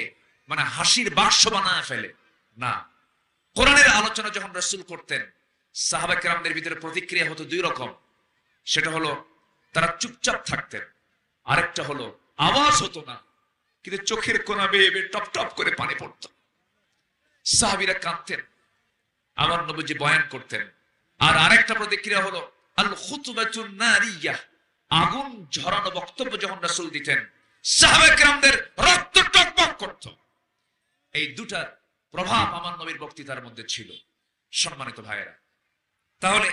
মানে হাসির বাক্স বানায় ফেলে। না, কোরআনের আলোচনা যখন রাসূল করতেন, সাহাবা কেরামদের ভিতরে প্রতিক্রিয়া হতো দুই রকম। সেটা হলো তারা চুপচাপ থাকতেন, আরেকটা হলো আওয়াজ হতো না, কিন্তু চোখের কোনা বেয়ে বেয়ে টপ টপ করে পানি পড়তো। সাহাবীরা কাঁদতেন, আমার নবীজি বয়ান করতেন। আর আরেকটা প্রতিক্রিয়া হলো আল খুতবাতুন নারিয়াহ, আগুন ঝরানো বক্তব্য যখন রাসূল দিতেন, সাহাবা কেরামদের রক্ত টকবক করত। এই দুটার প্রভাব আমার নবীর বক্তৃতার মধ্যে ছিল। সম্মানিত ভাইয়েরা, তাহলে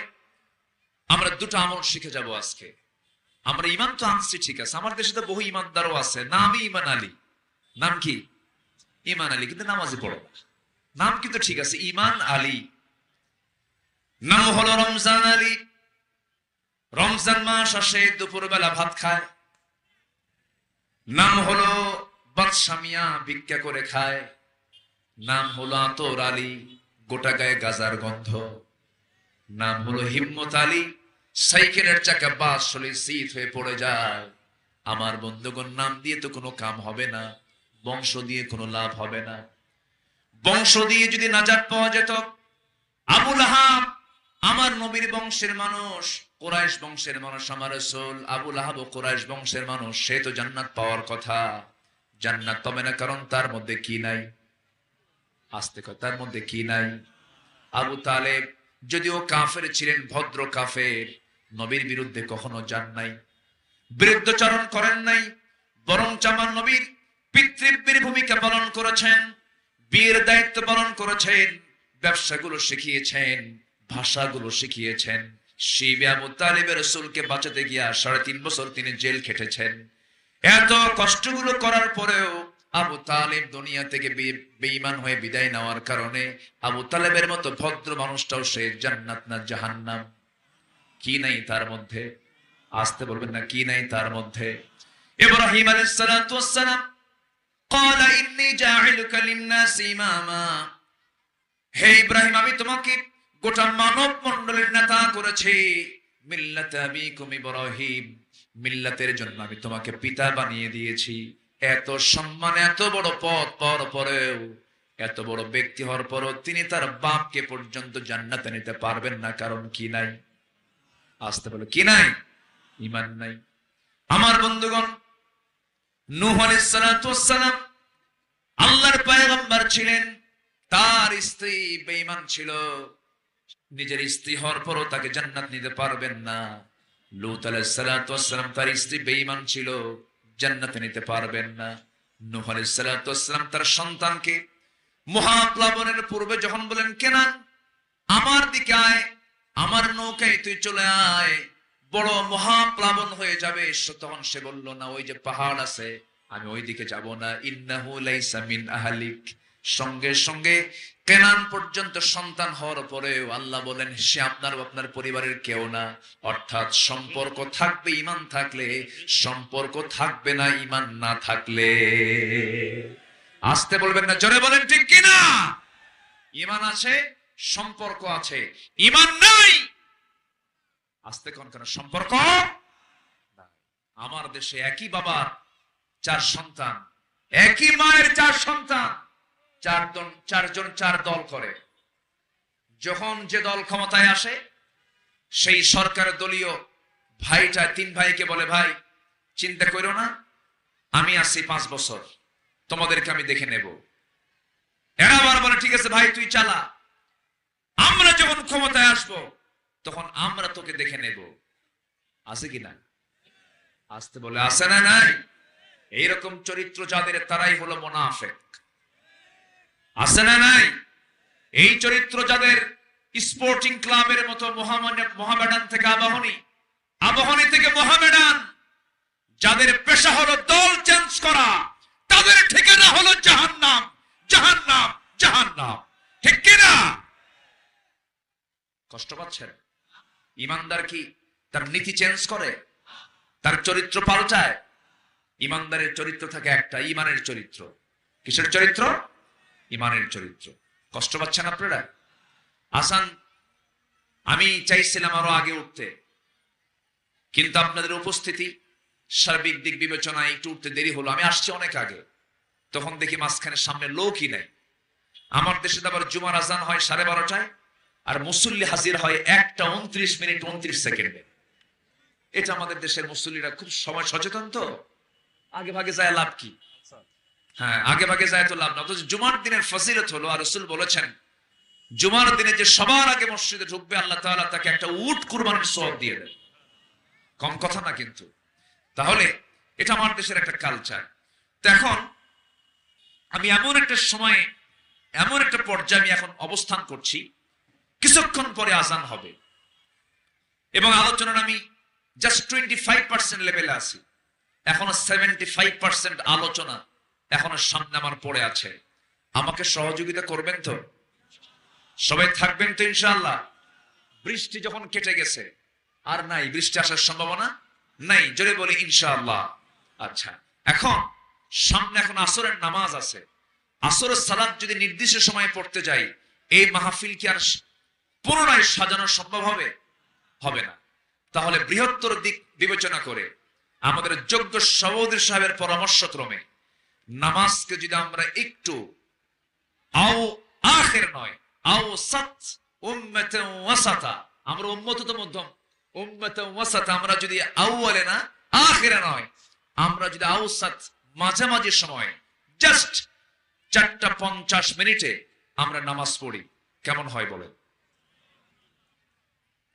আমরা দুটো আমল শিখে যাব আজকে। আমরা ইমান তো আনছি, ঠিক আছে, আমার দেশে তো বহু ইমানদারও আছে, নামই ইমান আলী। নাম কি? ইমান আলী, কিন্তু নামাজে পড়ে না। নাম কিন্তু ঠিক আছে, ইমান আলী। নাম হলো রমজান আলী। রমজান মাস আসে, দুপুরবেলা ভাত খায়। নাম হলো বাদশামিয়া, ভিক্ষা করে খায়। নাম হলো আতর আলী, গোটা গায়ে গাজার গন্ধ। নাম হলো হিম্মত আলী, সাইকেলের চাকা বাস হলে শীত হয়ে পড়ে যায়। আমার বন্ধুগণ, নাম দিয়ে তো কোনো কাম হবে না, বংশ দিয়ে কোনো লাভ হবে না। বংশ দিয়ে যদি নাজাত পাওয়া যেত, আবু লাহাব আমার নবীর বংশের মানুষ, কুরাইশ বংশের মানুষ, আমার রাসূল আবু লাহাব কুরাইশ বংশের মানুষ, সে তো জান্নাত পাওয়ার কথা। জান্নাত পাবে না, কারণ তার মধ্যে কি নাই? আস্তে কথা, তার মধ্যে কি নাই? আবু তালেব যদিও কাফের ছিলেন, ভদ্র কাফের, নবীর বিরুদ্ধে কখনো যান নাই, বিরুদ্ধচারণ করেন নাই, বরং আমার নবীর পিতৃব্যের ভূমিকা পালন করেছেন, বিয়ের দায়িত্ব পালন করেছেন, ব্যবসাগুলো শিখিয়েছেন, ভাষাগুলো শিখিয়েছেন। শিবে আবু তালেবের রাসূলকে বাঁচাতে গিয়া ৩.৫ বছর তিনি জেল খেটেছেন। এত কষ্টগুলো করার পরেও আবু তালেব দুনিয়া থেকে বেঈমান হয়ে বিদায় নেওয়ার কারণে আবু তালেবের মতো ভদ্র মানুষটাও সে জান্নাত না জাহান্নাম? কি নাই তার মধ্যে? আসতে বলবেন না, কি নাই তার মধ্যে? ইব্রাহিম আলাইহিস সালাতু ওয়াস সালাম ক্বালা ইন্নী জাইলুকা লিন-নাসি ইমামা, হে ইব্রাহিম, আমি তোমাকে গোটা মানব মণ্ডলীর নেতা করেছি। মিল্লাত আবিকুম ইব্রাহিম, মিল্লাতের জন্য আমি তোমাকে পিতা বানিয়ে দিয়েছি। এত সম্মান, এত বড় পদ পাওয়ার পরেও, এত বড় ব্যক্তি হওয়ার পরও তিনি তার বাপকে পর্যন্ত জান্নাতে নিতে পারবেন না, কারণ কি নাই? আসতে বলো, কি নাই? ঈমান নাই। আমার বন্ধুগণ, নূহ আলাইহিস সালাতু ওয়াস সালাম আল্লাহর পয়গম্বর ছিলেন, তার স্ত্রী বেঈমান ছিল, নিজের স্ত্রী হওয়ার পরও তাকে জান্নাত নিতে পারবেন না। লূত আলাইহিস সালাতু ওয়াস সালাম, তার স্ত্রী বেঈমান ছিল, জান্নাতে নিতে পারবেন না। নূহ আলাইহিস সালাতু ওয়াস সালাম তার সন্তানকে মহাপ্লাবনের পূর্বে যখন বলেন, কেনান আমার দিকে আয়, আমার নৌকায় তুই চলে আয়, বড় মহাপ্লাবন হয়ে যাবে, তখন সে বলল, না, ওই যে পাহাড় আছে, আমি ওই দিকে যাব না। ইন্নাহু লাইসা মিন আহলিক। সঙ্গে সঙ্গে কেনান পর্যন্ত সন্তান হওয়ার পরেও আল্লাহ বলেন, সে আপনার পরিবারের কেউ না। অর্থাৎ সম্পর্ক থাকবে ঈমান থাকলে, সম্পর্ক থাকবে না ঈমান না থাকলে। আসতে বলবেন না, জোরে বলেন ঠিক কিনা? ঈমান আছে, সম্পর্ক আছে, ঈমান নাই, আসতে কোন কোন সম্পর্ক নাই। আমার দেশে একই বাবার 4 সন্তান, একই মায়ের 4 সন্তান, চারজন 4 দল করে। যখন যে দল ক্ষমতায় আসে, সেই সরকারের দলীয় ভাইটা 3 ভাইকে বলে, ভাই চিন্তা করো না, আমি আছি 5 বছর, তোমাদেরকে আমি দেখে নেব। এরা আবার বলে, ঠিক আছে ভাই তুই চালা, আমরা যখন ক্ষমতায় আসব তখন আমরা তোকে দেখে নেব। আছে কিনা? আসতে বলে, আছে না নাই? এইরকম চরিত্র যাদের, তারাই হলো মুনাফিক। আছে না নাই? এই চরিত্র যাদের, স্পোর্টিং ক্লাবের মতো মোহামেডান থেকে আবাহনী, আবাহনী থেকে মোহামেডান, যাদের পেশা হলো দল চেঞ্জ করা, তাদের ঠিকানা হলো জাহান্নাম, জাহান্নাম, জাহান্নাম। ঠিক কিনা? কষ্ট পাচ্ছেন? ইমানদার কি তার নীতি চেঞ্জ করে, তার চরিত্র পাল্টায়? ইমানদারের চরিত্র থাকে একটা, ইমানের চরিত্র। কিসের চরিত্র? ইমানের চরিত্র। কষ্ট পাচ্ছেন আপনারা? আসান, আমি চাইছিলাম আরো আগে উঠতে, কিন্তু আপনাদের উপস্থিতি সার্বিক দিক বিবেচনায় একটু উঠতে দেরি হলো। আমি আসছি অনেক আগে, তখন দেখি মাঝখানে সামনে লোকই নাই। আমার দেশে আবার জুমার আজান হয় 12:30টায়, আর মুসল্লি হাজির হয় 1:29:29। এটা আমাদের দেশের মুসল্লিরা খুব সময় সচেতন, তো আগে ভাগে যায় লাভ কি? হ্যাঁ, আগে ভাগে যায় তো লাভ না। অথচ জুমার দিনের ফজিলত হলো, আর রাসূল বলেছেন জুমার দিনে যে সবার আগে মসজিদে ঢুকবে আল্লাহ তাআলা তাকে একটা উট কুরবানির সওয়াব দিয়ে দেন। কম কথা না কিন্তু। তাহলে এটা আমার দেশের একটা কালচার। তো এখন আমি এমন একটা সময়ে, এমন একটা পর্যায়ে আমি এখন অবস্থান করছি, কিছুক্ষণ পরে আজান হবে এবং আলোচনার আমি জাস্ট 25% লেভেলে আছি। এখনো 75% আলোচনা এখনো সামনে আমার পড়ে আছে। আমাকে সহযোগিতা করবেন তো? সবাই থাকবেন তো ইনশাআল্লাহ? বৃষ্টি যখন কেটে গেছে, আর নাই বৃষ্টি আসার সম্ভাবনা নাই, জোরে বলি ইনশাআল্লাহ। আচ্ছা, এখন সামনে এখন আসরের নামাজ আছে। আসরের সালাত যদি নির্দিষ্ট সময়ে পড়তে যাই, এই মাহফিল কি আর পুনরায় সাজানো সম্ভব হবে? হবে না। তাহলে বৃহত্তর দিক বিবেচনা করে আমাদের যোগ্য সভাপতি সাহেবের পরামর্শ ক্রমে নামাজকে যদি আমরা একটু আও আখির নয়, আও সাত উম্মাতুন ওয়াসাতা, আমরা উম্মত তো মধ্যম, উম্মাতুন ওয়াসাতা, আমরা যদি আউয়ালে না আখিরে নয়, আমরা যদি আওসাত মাঝামাঝি সময় জাস্ট 4:50 আমরা নামাজ পড়ি, কেমন হয় বলেন?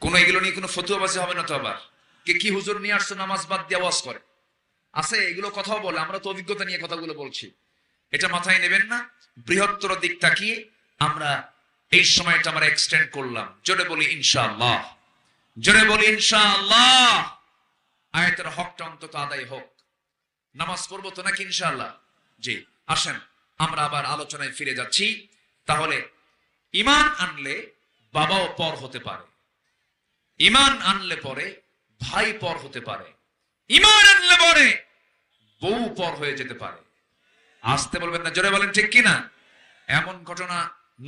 কোন এগুলো নিয়ে কোনো ফতুয়াবাজি হবে না তো? আবার কি হুজুর নিয়ে আসছে নামাজ বাদ দিয়ে ওয়াজ করে আছে, এগুলো কথাও বলে। আমরা তো অভিজ্ঞতা নিয়ে কথাগুলো বলছি, এটা মাথায় নেবেন না। বৃহত্তর দিক তাকিয়ে আমরা এই সময়টা আমরা এক্সটেন্ড করলাম। জোরে বলি ইনশাআল্লাহ, জোরে বলি ইনশাআল্লাহ। আয়াতের হকটা অন্তত আদায় হোক। নামাজ পড়বো তো নাকি ইনশাআল্লাহ? জি, আসেন আমরা আবার আলোচনায় ফিরে যাচ্ছি। তাহলে ঈমান আনলে বাবাও পর হতে পারে, ঈমান আনলে পরে ভাই পর হতে পারে, ঈমান আনলে পরে বউ পর হয়ে যেতে পারে। আসতে বলবেন না, জোরে বলেন ঠিক কিনা? এমন ঘটনা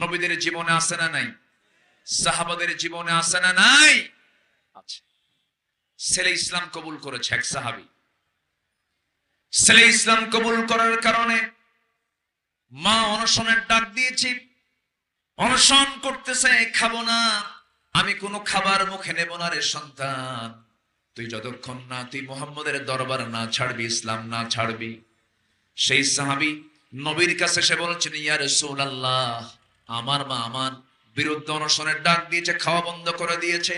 নবীদের জীবনে আছে না নাই? সাহাবাদের জীবনে আছে না নাই? আচ্ছা, ছেলে ইসলাম কবুল করেছে, এক সাহাবী। ছেলে ইসলাম কবুল করার কারণে মা অনশনের ডাক দিয়েছি, অনশন করতেছে, খাবো না, আমি কোনো খাবার মুখে নেব না রে সন্তান, তুই যতক্ষণ না তুই মুহাম্মদের দরবার না ছাড়বি, ইসলাম না ছাড়বি। সেই সাহাবী নবীর কাছে এসে বলছেন, ইয়া রাসূলুল্লাহ, আমার মা আমার বিরুদ্ধে অনশনের ডাক দিয়েছে, খাওয়া বন্ধ করে দিয়েছে।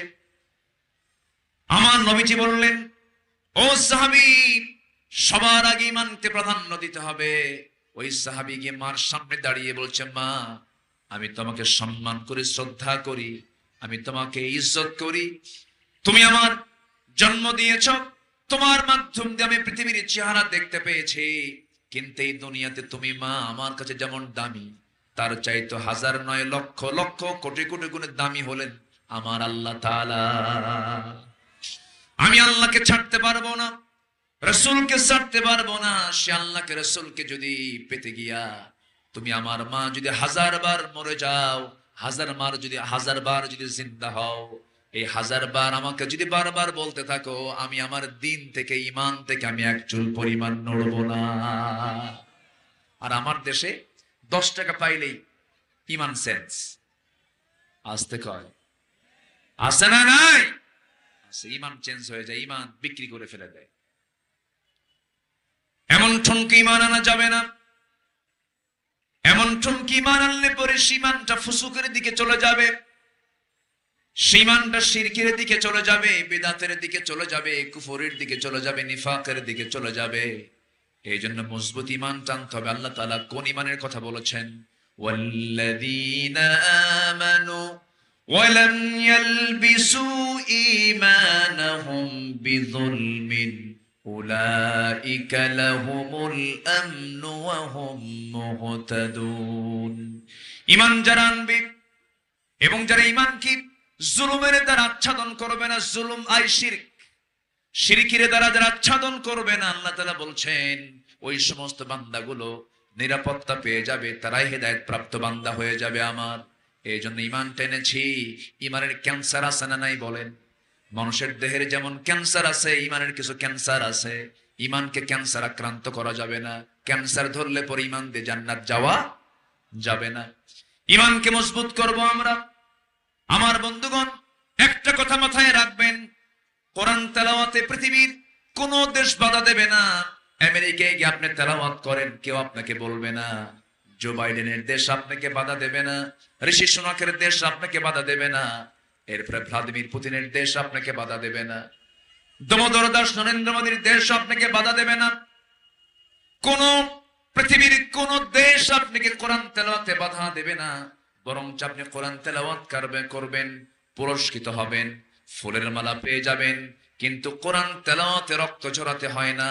আমার নবীজি বললেন, ও সাহাবী, সবার আগে ঈমানকে প্রাধান্য দিতে হবে। ওই সাহাবী গিয়ে মার সামনে দাঁড়িয়ে বলছে, মা, আমি তোমাকে সম্মান করি, শ্রদ্ধা করি, আমি তোমাকে ইজ্জত করি, তুমি আমার জন্ম দিয়েছ, তোমার মাধ্যম দিয়ে আমি পৃথিবীর চেহারা দেখতে পেয়েছি, কিন্তু এই দুনিয়াতে তুমি মা আমার কাছে যেমন দামি, তার চাইতে হাজার নয় লক্ষ লক্ষ কোটি কোটি গুণে দামি হলেন আমার আল্লাহ তাআলা। আমি আল্লাহকে ছাড়তে পারবো না, রাসূলকে ছাড়তে পারবো না। সে আল্লাহকে রাসূলকে যদি পেতে গিয়া তুমি আমার মা যদি 1000 বার মরে যাও, 1000 বার যদি জিন্দা হও, এই 1000 বার আমাকে যদি বারবার বলতে থাকো, আমি আমার দিন থেকে, ঈমান থেকে আমি এক চুল পরিমাণ নড়বো না। আর আমার দেশে 10 টাকা পাইলেই ঈমান সেন্স আসতে কয়, আসে না নাই? ঈমান চেঞ্জ হয়ে যায়, ঈমান বিক্রি করে ফেলে দেয়। এমন ঠুনকি ঈমান আনা যাবে না। এমন ঠুনকি ঈমান আনলে পরে ঈমানটা ফুসুকের দিকে চলে যাবে, ঈমানটা শিরকের দিকে চলে যাবে, বিদআতের দিকে চলে যাবে, কুফরের দিকে চলে যাবে, নিফাকের দিকে চলে যাবে। এই জন্য মজবুত ঈমান টানতে হবে। আল্লাহ তাআলা কোন ঈমানের কথা বলেছেন? ওয়াল্লাযীনা আমানু ওয়ালাম ইয়ালবিসু ঈমানাহুম বিযুলমিন উলাইকা লাহুমুল আমনু ওয়া হুম মুহতাদুন। ঈমান যারা আনবে এবং যারা ঈমানকে জুলুমের দ্বারা আচ্ছাদন করবে না, জুলুম আই শিরক, শিরকিরে দ্বারা যারা আচ্ছাদন করবে না, আল্লাহ তাআলা বলছেন ওই সমস্ত বান্দাগুলো নিরাপত্তা পেয়ে যাবে, তারাই হেদায়েত প্রাপ্ত বান্দা হয়ে যাবে আমার। এই জন্য ইমান টেনেছি। ইমানের ক্যান্সার আছে না নাই বলেন? মানুষের দেহের যেমন ক্যান্সার আছে, ইমানের কিছু ক্যান্সার আছে। ইমানকে ক্যান্সার আক্রান্ত করা যাবে না। ক্যান্সার ধরলে পরে ইমান দিয়ে জান্নাত যাওয়া যাবে না। ইমানকে মজবুত করব আমরা। আমার বন্ধুগণ, একটা কথা মাথায় রাখবেন, কোরআন তেলাওয়াতে পৃথিবীর কোন দেশ বাধা দেবে না। আমেরিকায় গিয়ে আপনি তেলাওয়াত করেন, কেউ আপনাকে বলবে না। জো বাইডেনের দেশ আপনাকে বাধা দেবে না। ঋষি সুনাকের দেশ আপনাকে বাধা দেবে না। এরপরে ভ্লাদিমির পুতিনের দেশ আপনাকে বাধা দেবে না। দামোদর দাস নরেন্দ্র মোদীর দেশ আপনাকে বাধা দেবে না। কোন পৃথিবীর কোন দেশ আপনাকে কোরআন তেলাওয়াতে বাধা দেবে না। বরং আপনি কোরআন তেলাওয়াত করবেন, পুরস্কৃত হবেন, ফুলের মালা পেয়ে যাবেন। কিন্তু কোরআন তেলাওয়াতে রক্ত ঝরাতে হয় না।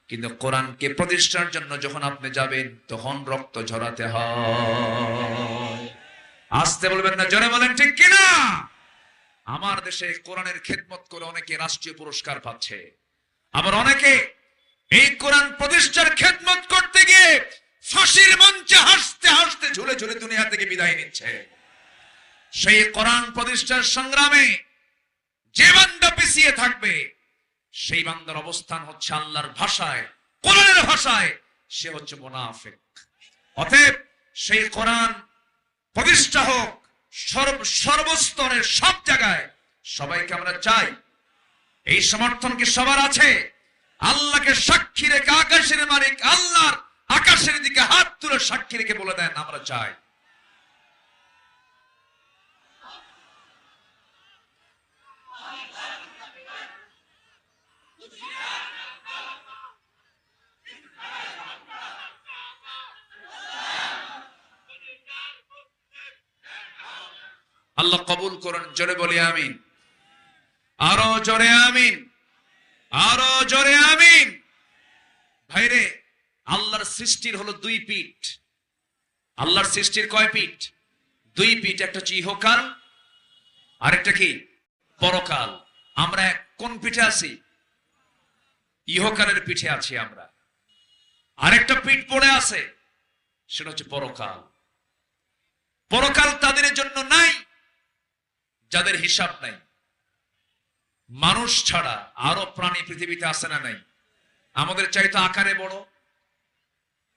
কিন্তু কোরআনকে প্রতিষ্ঠার জন্য যখন আপনি যাবেন, তখন রক্ত ঝরাতে হয়। আসতে বলবেন না, জোরে বলেন ঠিক কিনা? আমার দেশে কোরআনের খেদমত করে অনেকে রাষ্ট্রীয় পুরস্কার পাচ্ছে, আবার অনেকে এই কোরআন প্রতিষ্ঠার খেদমত করতে গিয়ে ফাঁসির মঞ্চে হাসতে হাসতে ঝুলে ঝুলে দুনিয়া থেকে বিদায় নিচ্ছে। সেই কোরআন প্রতিষ্ঠার সংগ্রামে যে বান্দা পিছিয়ে থাকবে, সেই বান্দার অবস্থান হচ্ছে আল্লাহর ভাষায়, কোরআনের ভাষায়, সে হচ্ছে মুনাফিক। অতএব সেই কোরআন প্রতিষ্ঠা হোক সর্বস্তরের সব জায়গায়। সবাইকে আমরা চাই। এই সমর্থন কি সবার আছে? আল্লাহকে সাক্ষী রেখে, আকাশের মালিক আল্লাহর আকাশের দিকে হাত তুলে সাক্ষী রেখে বলে দেন আমরা চাই। আল্লাহ কবুল করুন। জোরে বলি আমিন। আরো জোরে আমিন, আরো জোরে আমিন। ভাইরে, আল্লাহর সৃষ্টির হলো দুই পিঠ। আল্লাহর সৃষ্টির কয় পিঠ? দুই পিঠ। একটা হচ্ছে ইহকাল, আরেকটা কি? পরকাল। আমরা কোন পিঠে আছি? ইহকালের পিঠে আছি আমরা। আরেকটা পিঠ পড়ে আছে, সেটা হচ্ছে পরকাল। পরকাল তাদের জন্য নাই যাদের হিসাব নাই। মানুষ ছাড়া আরো প্রাণী পৃথিবীতে আছে না নাই? আমাদের চাইতে আকারে বড়,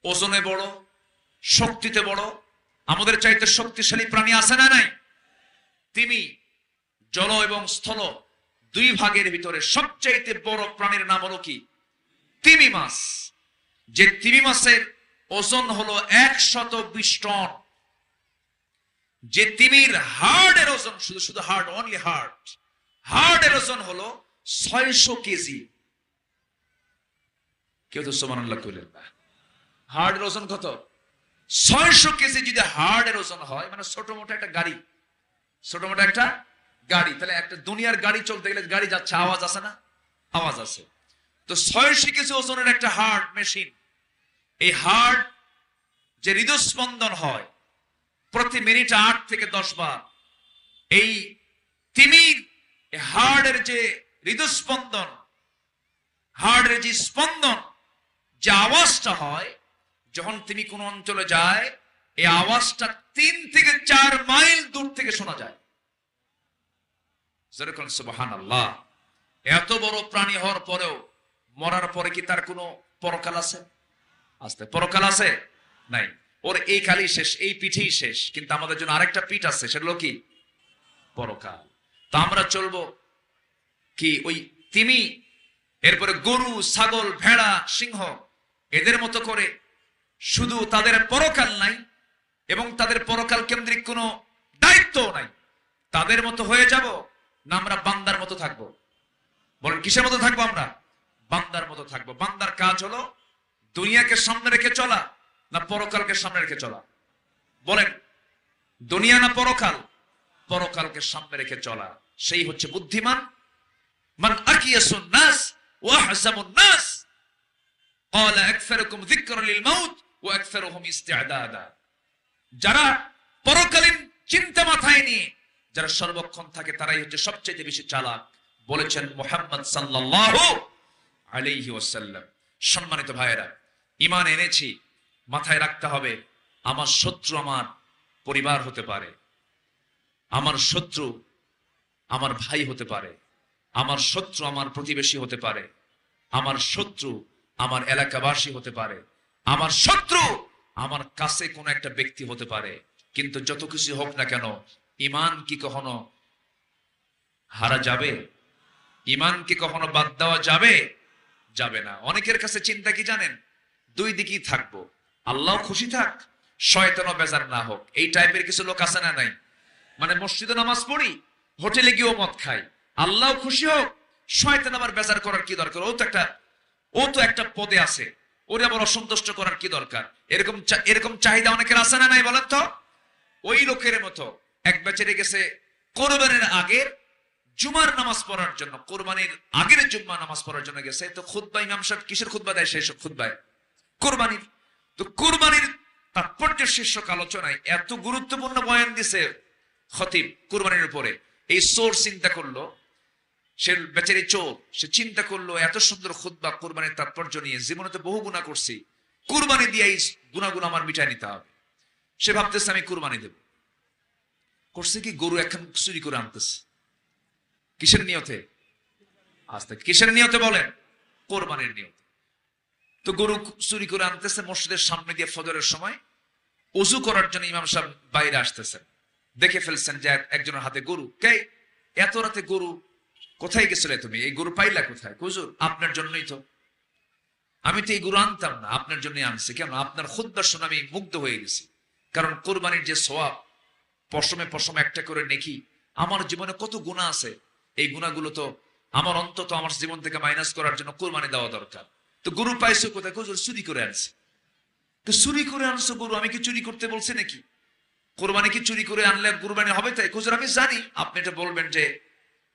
ওজনে বড়, শক্তিতে বড়, আমাদের চাইতে শক্তিশালী প্রাণী আছে না নাই? তিমি, জল এবং স্থল দুই ভাগের ভিতরে সবচাইতে বড় প্রাণীর নাম হলো কি? তিমি মাছ। যে তিমি মাছের ওজন হলো 120 টন। যে তিমির হার্টের ওজন, শুধু শুধু হার্ট, অনলি হার্টের ওজন হলো 600 কেজি। কেউ তো সুবহানাল্লাহ কইলেন না। হার্টের ওজন কত? 600 কেজি যদি হার্টের ওজন হয়, মানে ছোট মোটো একটা গাড়ি, ছোট মোটো একটা গাড়ি। তাহলে একটা দুনিয়ার গাড়ি চলতে গেলে গাড়ি যাচ্ছে, আওয়াজ আছে না? আওয়াজ আছে। তো 600 কেজি ওজনের একটা হার্ট মেশিন। এই হার্ট যে হৃদস্পন্দন হয় প্রতি মিনিটে 8 থেকে 10 বার। এই তিমির হার্টের যে হৃদস্পন্দন, হার্টের যে স্পন্দন, যে আওয়াজটা হয় যখন তিনি কোন অঞ্চলে যায়, এই আওয়াজটা 3 থেকে 4 মাইল দূর থেকে শোনা যায়। যেরকম সুবহানাল্লাহ। এত বড় প্রাণী হওয়ার পরেও মরার পরে কি তার কোনো পরকাল আছে? আস্তে পরকাল আছে? নাই। ওর এই কালই শেষ, এই পিঠেই শেষ। কিন্তু আমাদের জন্য আরেকটা পিঠ আছে, সেগুলো কি? পরকাল। তো আমরা চলবো কি ওই তিমি, এরপরে গরু, ছাগল, ভেড়া, সিংহ এদের মতো করে? শুধু তাদের পরকাল নাই এবং তাদের পরকাল কেন্দ্রিক কোনো দায়িত্ব নাই, তাদের মতো হয়ে যাব না আমরা বান্দার মতো থাকবো? বলেন কিসের মতো থাকবো? আমরা বান্দার মতো থাকবো। বান্দার কাজ হলো দুনিয়াকে সামনে রেখে চলা না পরকালকে সামনে রেখে চলা? বলেন, দুনিয়া না পরকাল? পরকালকে সামনে রেখে চলা। সেই হচ্ছে বুদ্ধিমান। মান আকিয়াসুন নাস ওয়া আহজামুন নাস ক্বালা আকসারুকুম যিকরা লিল মাউত ওয়া আকসারুহুম ইস্তি'দাদা। যারা পরকালীন চিন্তা মাথায় নিয়ে যারা সর্বক্ষণ থাকে, তারাই হচ্ছে সবচেয়ে বেশি চালাক, বলেছেন মুহাম্মদ সাল্লাল্লাহু আলাইহি ওয়াসাল্লাম। সম্মানিত ভাইয়েরা, ঈমান এনেছি, মাথায় রাখতে হবে আমার শত্রু আমার পরিবার হতে পারে, আমার শত্রু আমার ভাই হতে পারে, আমার শত্রু আমার প্রতিবেশী হতে পারে, আমার শত্রু আমার এলাকাবাসী হতে পারে, আমার শত্রু আমার কাছে কোন একটা ব্যক্তি হতে পারে। কিন্তু যত কিছু হোক না কেন, ঈমান কি কখনো হারা যাবে? ঈমান কি কখনো বাদ দেওয়া যাবে? যাবে না। অনেকের কাছে চিন্তা কি জানেন? দুই দিকেই থাকবো, আল্লাহ খুশি থাক, শয়তানও বেজার না হোক। এই টাইপের কিছু লোক আছে না নাই? মানে মসজিদে নামাজ পড়ি, হোটেলে গিয়েও মদ খাই, আল্লাহ খুশি হোক, শয়তান আবার বেজার করার কি দরকার? ও তো একটা পদে আছে, ওরে আবার অসন্তুষ্ট করার কি দরকার? এরকম চাহিদা অনেকের আছে না নাই বলেন তো? ওই লোকের মতো এক বেচারে গেছে কোরবানির আগের জুমার নামাজ পড়ার জন্য, কোরবানির আগের জুম্মা নামাজ পড়ার জন্য গেছে। তো খুতবা ইমাম সাহেব কিসের খুতবা দেয়? সেই সব খুতবায় কোরবানির। তো কোরবানির তাৎপর্য শীর্ষক আলোচনায় এত গুরুত্বপূর্ণ বয়ান দিছে খতিব কোরবানির উপরে। এই চোর চিন্তা করলো, সে বেচারি চোর, সে চিন্তা করলো এত সুন্দর খুতবা কোরবানির তাৎপর্য নিয়ে, জীবনে তো বহু গুনাহ করছি, কোরবানি দিয়ে এই গুনাহগুলো আমার মিটায় নিতে হবে। সে ভাবতেছে আমি কোরবানি দেব। করছে কি? গরু এখন চুরি করে আনতেছে। কিসের নিয়তে? আস্তে কিসের নিয়তে বলেন? কোরবানির নিয়তে। তো গরু চুরি করে আনতেছে, মসজিদের সামনে দিয়ে ফজরের সময় ওযু করার জন্য ইমাম সাহেব বাইরে আসতেছেন, দেখে ফেলছেন যে একজনের হাতে গরু। কে এত রাতে গরু? কোথায় গেছিলে তুমি? এই গরু পাইলা কোথায়? হুজুর আপনার জন্যই তো, আমি তো এই গরু আনতাম না, আপনার জন্যই আনছি। কেন? আপনার খুতবা শুনে আমি মুগ্ধ হয়ে গেছি। কারণ কোরবানির যে সওয়াব, পশমে পশমে একটা করে নেকি, আমার জীবনে কত গুনাহ আছে, এই গুনাহগুলো তো আমার অন্তত আমার জীবন থেকে মাইনাস করার জন্য কোরবানি দেওয়া দরকার। তো গরু পাইছো কোথায়? হুজুর চুরি করে আনছে। তো চুরি করে আনছো গরু, আমি কি চুরি করতে বলছি নাকি? কোরবানি কি চুরি করে আনলে কোরবানি হবে? তাই হুজুর আমি জানি। আপনি এটা বলবেন যে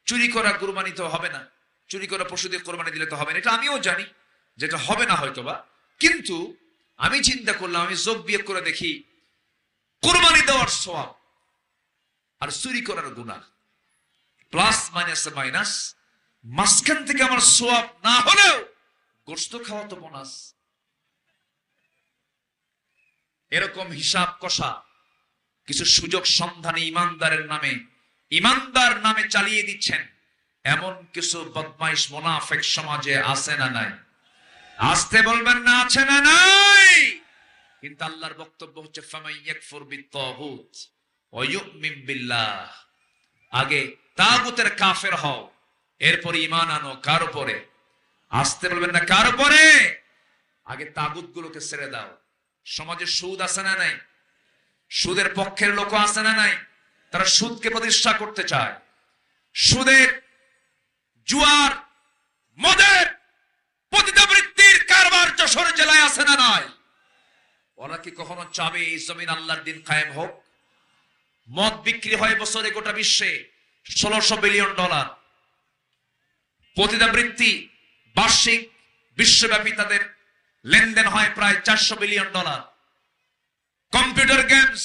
চুরি করা কোরবানি তো হবে না, চুরি করা পশু দিয়ে কোরবানি দিলে তো হবে না, এটা আমিও জানি যেটা হবে না হয়তোবা। কিন্তু আমি চিন্তা করলাম, আমি যোগ বিয়োগ করে দেখি, কোরবানি দেওয়ার সওয়াব আর চুরি করার গুনাহ প্লাস মাইনাস মাইনাস, মাঝখান থেকে আমার সওয়াব না হলেও গোশত খাওয়া তো বোনাস। এরকম হিসাব কষা কিছু সুযোগ সন্ধানী ইমানদার নামে চালিয়ে দিচ্ছেন এমন কিছু বদমাইশ মুনাফিক সমাজে আছে না নাই? আসতে বলবেন না, আছে না নাই? কিন্তু আল্লাহর বক্তব্য হচ্ছে ফামান ইয়াকফুর বিত-তাগুত ওয়া ইউমিন বিল্লাহ। আগে তাগুতের কাফের হও, এরপর ঈমান আনো। কার উপরে? আসতে বলবেন না, কার উপরে? আগে তাগুতগুলোকে ছেড়ে দাও। সমাজে সুদ আছে না নাই? সুদের পক্ষের লোক আছে না নাই? তারা সুদকে প্রতিষ্ঠা করতে চায়। সুদের, জুয়ার, মদের, পতিতাবৃত্তির কারবার যশোর জেলায় আছে না নাই? ওরা কি কখনো চাবে এই জমিন আল্লাহর দিন কায়েম হোক? মদ বিক্রি হয় বছরে গোটা বিশ্বে $1600 বিলিয়ন। পতিতাবৃত্তি বার্ষিক বিশ্বব্যাপী তাদের লেনদেন হয় প্রায় $400 বিলিয়ন। কম্পিউটার গেমস,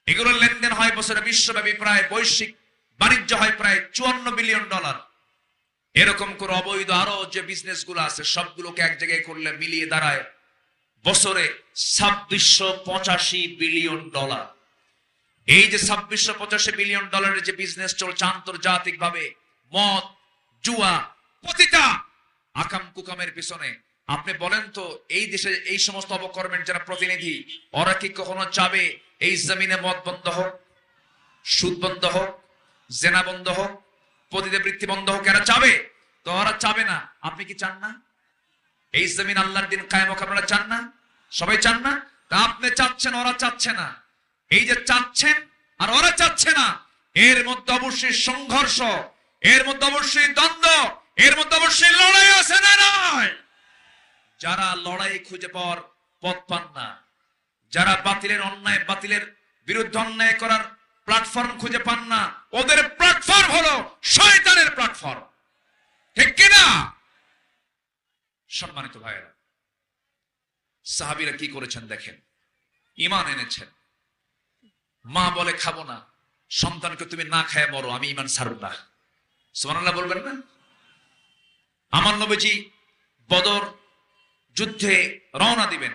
এগুলোর লেনদেন হয় বছরে বিশ্বব্যাপী প্রায়, বৈশ্বিক বাণিজ্য হয় প্রায় $54 বিলিয়ন। এরকম করে অবৈধ আরো যে বিজনেস গুলো আছে সবগুলোকে এক জায়গায় করলে মিলিয়ে দাঁড়ায় বছরে $2685 বিলিয়ন। এই যে $2685 বিলিয়ন যে বিজনেস চলছে আন্তর্জাতিক ভাবে মদ, জুয়া, পতিতা, আকাম কুকামের পিছনে, আপনি বলেন তো এই দেশে এই সমস্ত অপকর্মের যারা প্রতিনিধি, ওরা কি কখনো চাবে এই জমিনে মদ বন্ধ হোক, সুদ বন্ধ হোক, জেনা বন্ধ হোক, পতিতাবৃত্তি বন্ধ হোক? এরা চাবে? তো ওরা চাবে না। আপনি কি চান না এই জমিন আল্লাহর দিন কায়েম হোক? আপনারা চান না? সবাই চান না? তা আপনি চাচ্ছেন, ওরা চাচ্ছে না। এই যে চাচ্ছেন আর ওরা চাচ্ছে না, এর মধ্যে অবশ্যই সংঘর্ষ, এর মধ্যে অবশ্যই দ্বন্দ্ব, এর মধ্যে অবশ্যই লড়াই আছে না নাই? যারা লড়াই খুঁজে পাওয়ার পথ পান না, যারা বাতিলের বিরুদ্ধে অন্যায় করার প্ল্যাটফর্ম খুঁজে পান না, ওদের প্ল্যাটফর্ম হলো শয়তানের প্ল্যাটফর্ম। ঠিক কিনা? সম্মানিত ভাইয়েরা, সাহাবীরা কি করেছেন দেখেন। ঈমান এনেছেন। মা বলে খাবো না, সন্তানকে তুমি না খায় মরো, আমি ঈমান ছাড়ব না। সুবহানাল্লাহ বলবেন না? আমার নবীজি বদর যুদ্ধে রওনা দিবেন।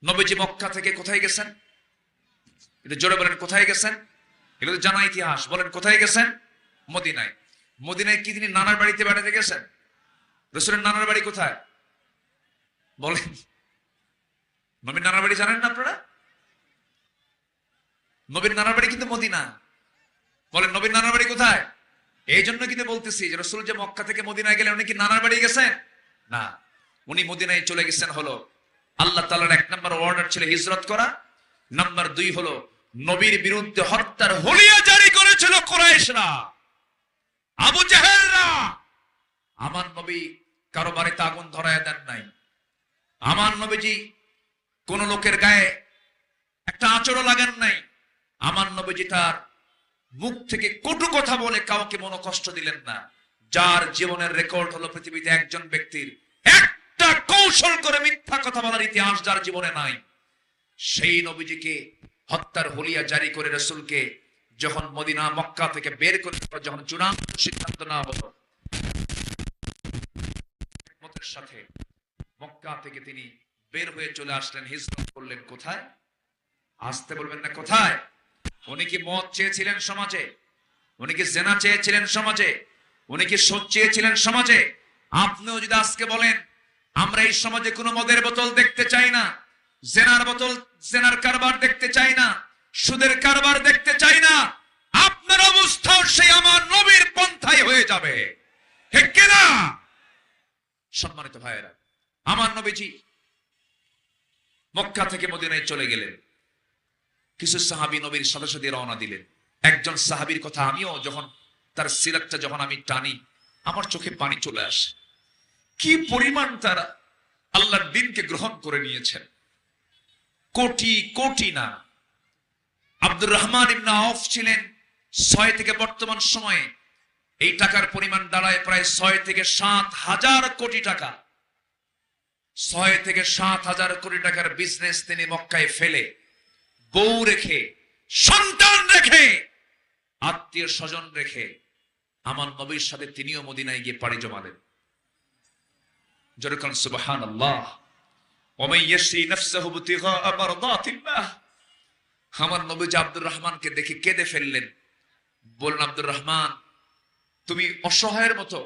নবীজি মক্কা থেকে কোথায় গেছেন? এটা জোরে বলেন, কোথায় গেছেন? এগুলো জানা ইতিহাস। বলেন কোথায় গেছেন? মদিনায়। মদিনায় কি তিনি নানার বাড়িতে বেড়াতে গেছেন? রাসূলের নানার বাড়ি কোথায় বলেন? নবীর নানার বাড়ি জানেন না আপনারা? নবীর নানার বাড়ি কিন্তু মদিনা। বলেন নবীর নানার বাড়ি কোথায়? এই জন্য কিন্তু বলতেছি যে রাসূল যে মক্কা থেকে মদিনায় গেলেন, উনি কি নানার বাড়ি গেছেন? না, উনি মদিনায় চলে গেছেন হলো আল্লাহ তাআলার 1 নম্বর অর্ডার ছিল হিজরত করা। নাম্বার 2 হলো নবীর বিরুদ্ধে হত্যার হুলিয়া জারি করেছিল কুরাইশরা, আবু জাহেলরা। আমার নবী কারো বাড়িতে আগুন ধরায় দেন নাই। আমার নবীজি কোন লোকের গায়ে একটা আঁচড়ও লাগান নাই। আমার নবীজি তার মুখ থেকে কটু কথা বলে কাউকে মনো কষ্ট দিলেন না। যার জীবনের রেকর্ড হলো পৃথিবীতে একজন ব্যক্তির একটা কৌশল করে মিথ্যা কথা বলার ইতিহাস যার জীবনে নাই। সেই নবীজিকে হত্যার হুলিয়া জারি করে রাসূলকে যখন মদিনা মক্কা থেকে বের করে যখন চূড়ান্ত সিদ্ধান্ত নেওয়া হলো, হিকমতের সাথে মক্কা থেকে তিনি বের হয়ে চলে আসলেন, হিজরত করলেন। কোথায়? আসতে বলবেন না, কোথায়? উনি কি মদ চেয়েছিলেন সমাজে? উনি কি জেনা চেয়েছিলেন সমাজে? উনি কি সুদ চেয়েছিলেন সমাজে? আপনিও যদি আজকে বলেন আমরা এই সমাজে কোনো মদের বোতল দেখতে চাই না, জেনার বোতল, জেনার কারবার দেখতে চাই না, সুদের কারবার দেখতে চাই না, আপনার অবস্থাও সেই আমার নবীর পন্থায় হয়ে যাবে, ঠিক কিনা? সম্মানিত ভাইয়েরা, আমার নবীজি মক্কা থেকে মদিনায় চলে গেলেন। কিছু সাহাবী নবীর সাথে সাথে রওনা দিলেন। একজন সাহাবীর কথা আমিও যখন তার সিরাতটা যখন আমি টানি, আমার চোখে পানি চলে আসে। কি পরিমাণ তারা আল্লাহর দ্বীনকে গ্রহণ করে নিয়েছেন। কোটি কোটি না। আব্দুর রহমান ইবনে আউফ ছিলেন 6 থেকে বর্তমান সময়ে এই টাকার পরিমাণ দাঁড়ায় প্রায় 6 থেকে 7,000 কোটি টাকা। 6 থেকে 7,000 কোটি টাকার বিজনেস তিনি মক্কায় ফেলে, বউ রেখে, সন্তান রেখে, আত্মীয় স্বজন রেখে আমার নবীর সাথে তিনিও মদিনায় গিয়ে পাড়ি জমালেন। যেরকম সুবহানাল্লাহ, ওয়া ইয়াশরি নাফসাহু ইবতিগাআ মারদাতিল্লাহ। আমার নবীজি আব্দুর রহমানকে দেখে কেঁদে ফেললেন। বললেন, আব্দুর রহমান, তুমি অসহায়ের মতো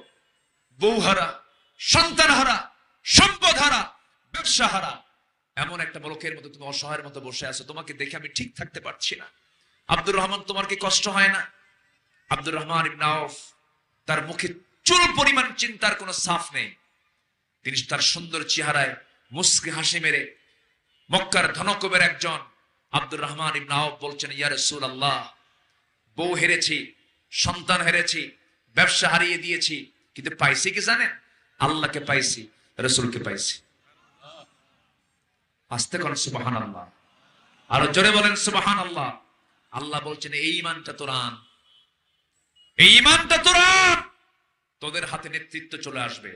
বউহারা, সন্তানহারা, সম্পদহারা, ব্যবসাহারা, এমন একটা লোকের মতো তুমি অসহায়ের মতো বসে আছো, তোমাকে দেখে আমি ঠিক থাকতে পারছি না। আব্দুর রহমান, তোমার কি কষ্ট হয় না? আব্দুর রহমান ইবনে আউফ, তার মুখে চুল পরিমাণ চিন্তার কোনো ছাপ নেই। তিনি তার সুন্দর চেহারায় মুস্কি হাসি মেরে মক্কার ধনকুবের একজন আব্দুর রহমান ইবনে আউফ বলছেন, ইয়া রাসূলুল্লাহ, বউ হেরেছি, সন্তান হেরেছি, ব্যবসা হারিয়ে দিয়েছি, কিন্তু পাইছি কি জানেন? আল্লাহকে পাইছি, রাসূলকে পাইছি। আস্তে কোন সুবহানাল্লাহ, আরো জোরে বলেন সুবহানাল্লাহ। আল্লাহ বলছেন, এই ঈমানটা তোর আন, এই ঈমানটা তোর আন, তোদের হাতে নেতৃত্ব চলে আসবে,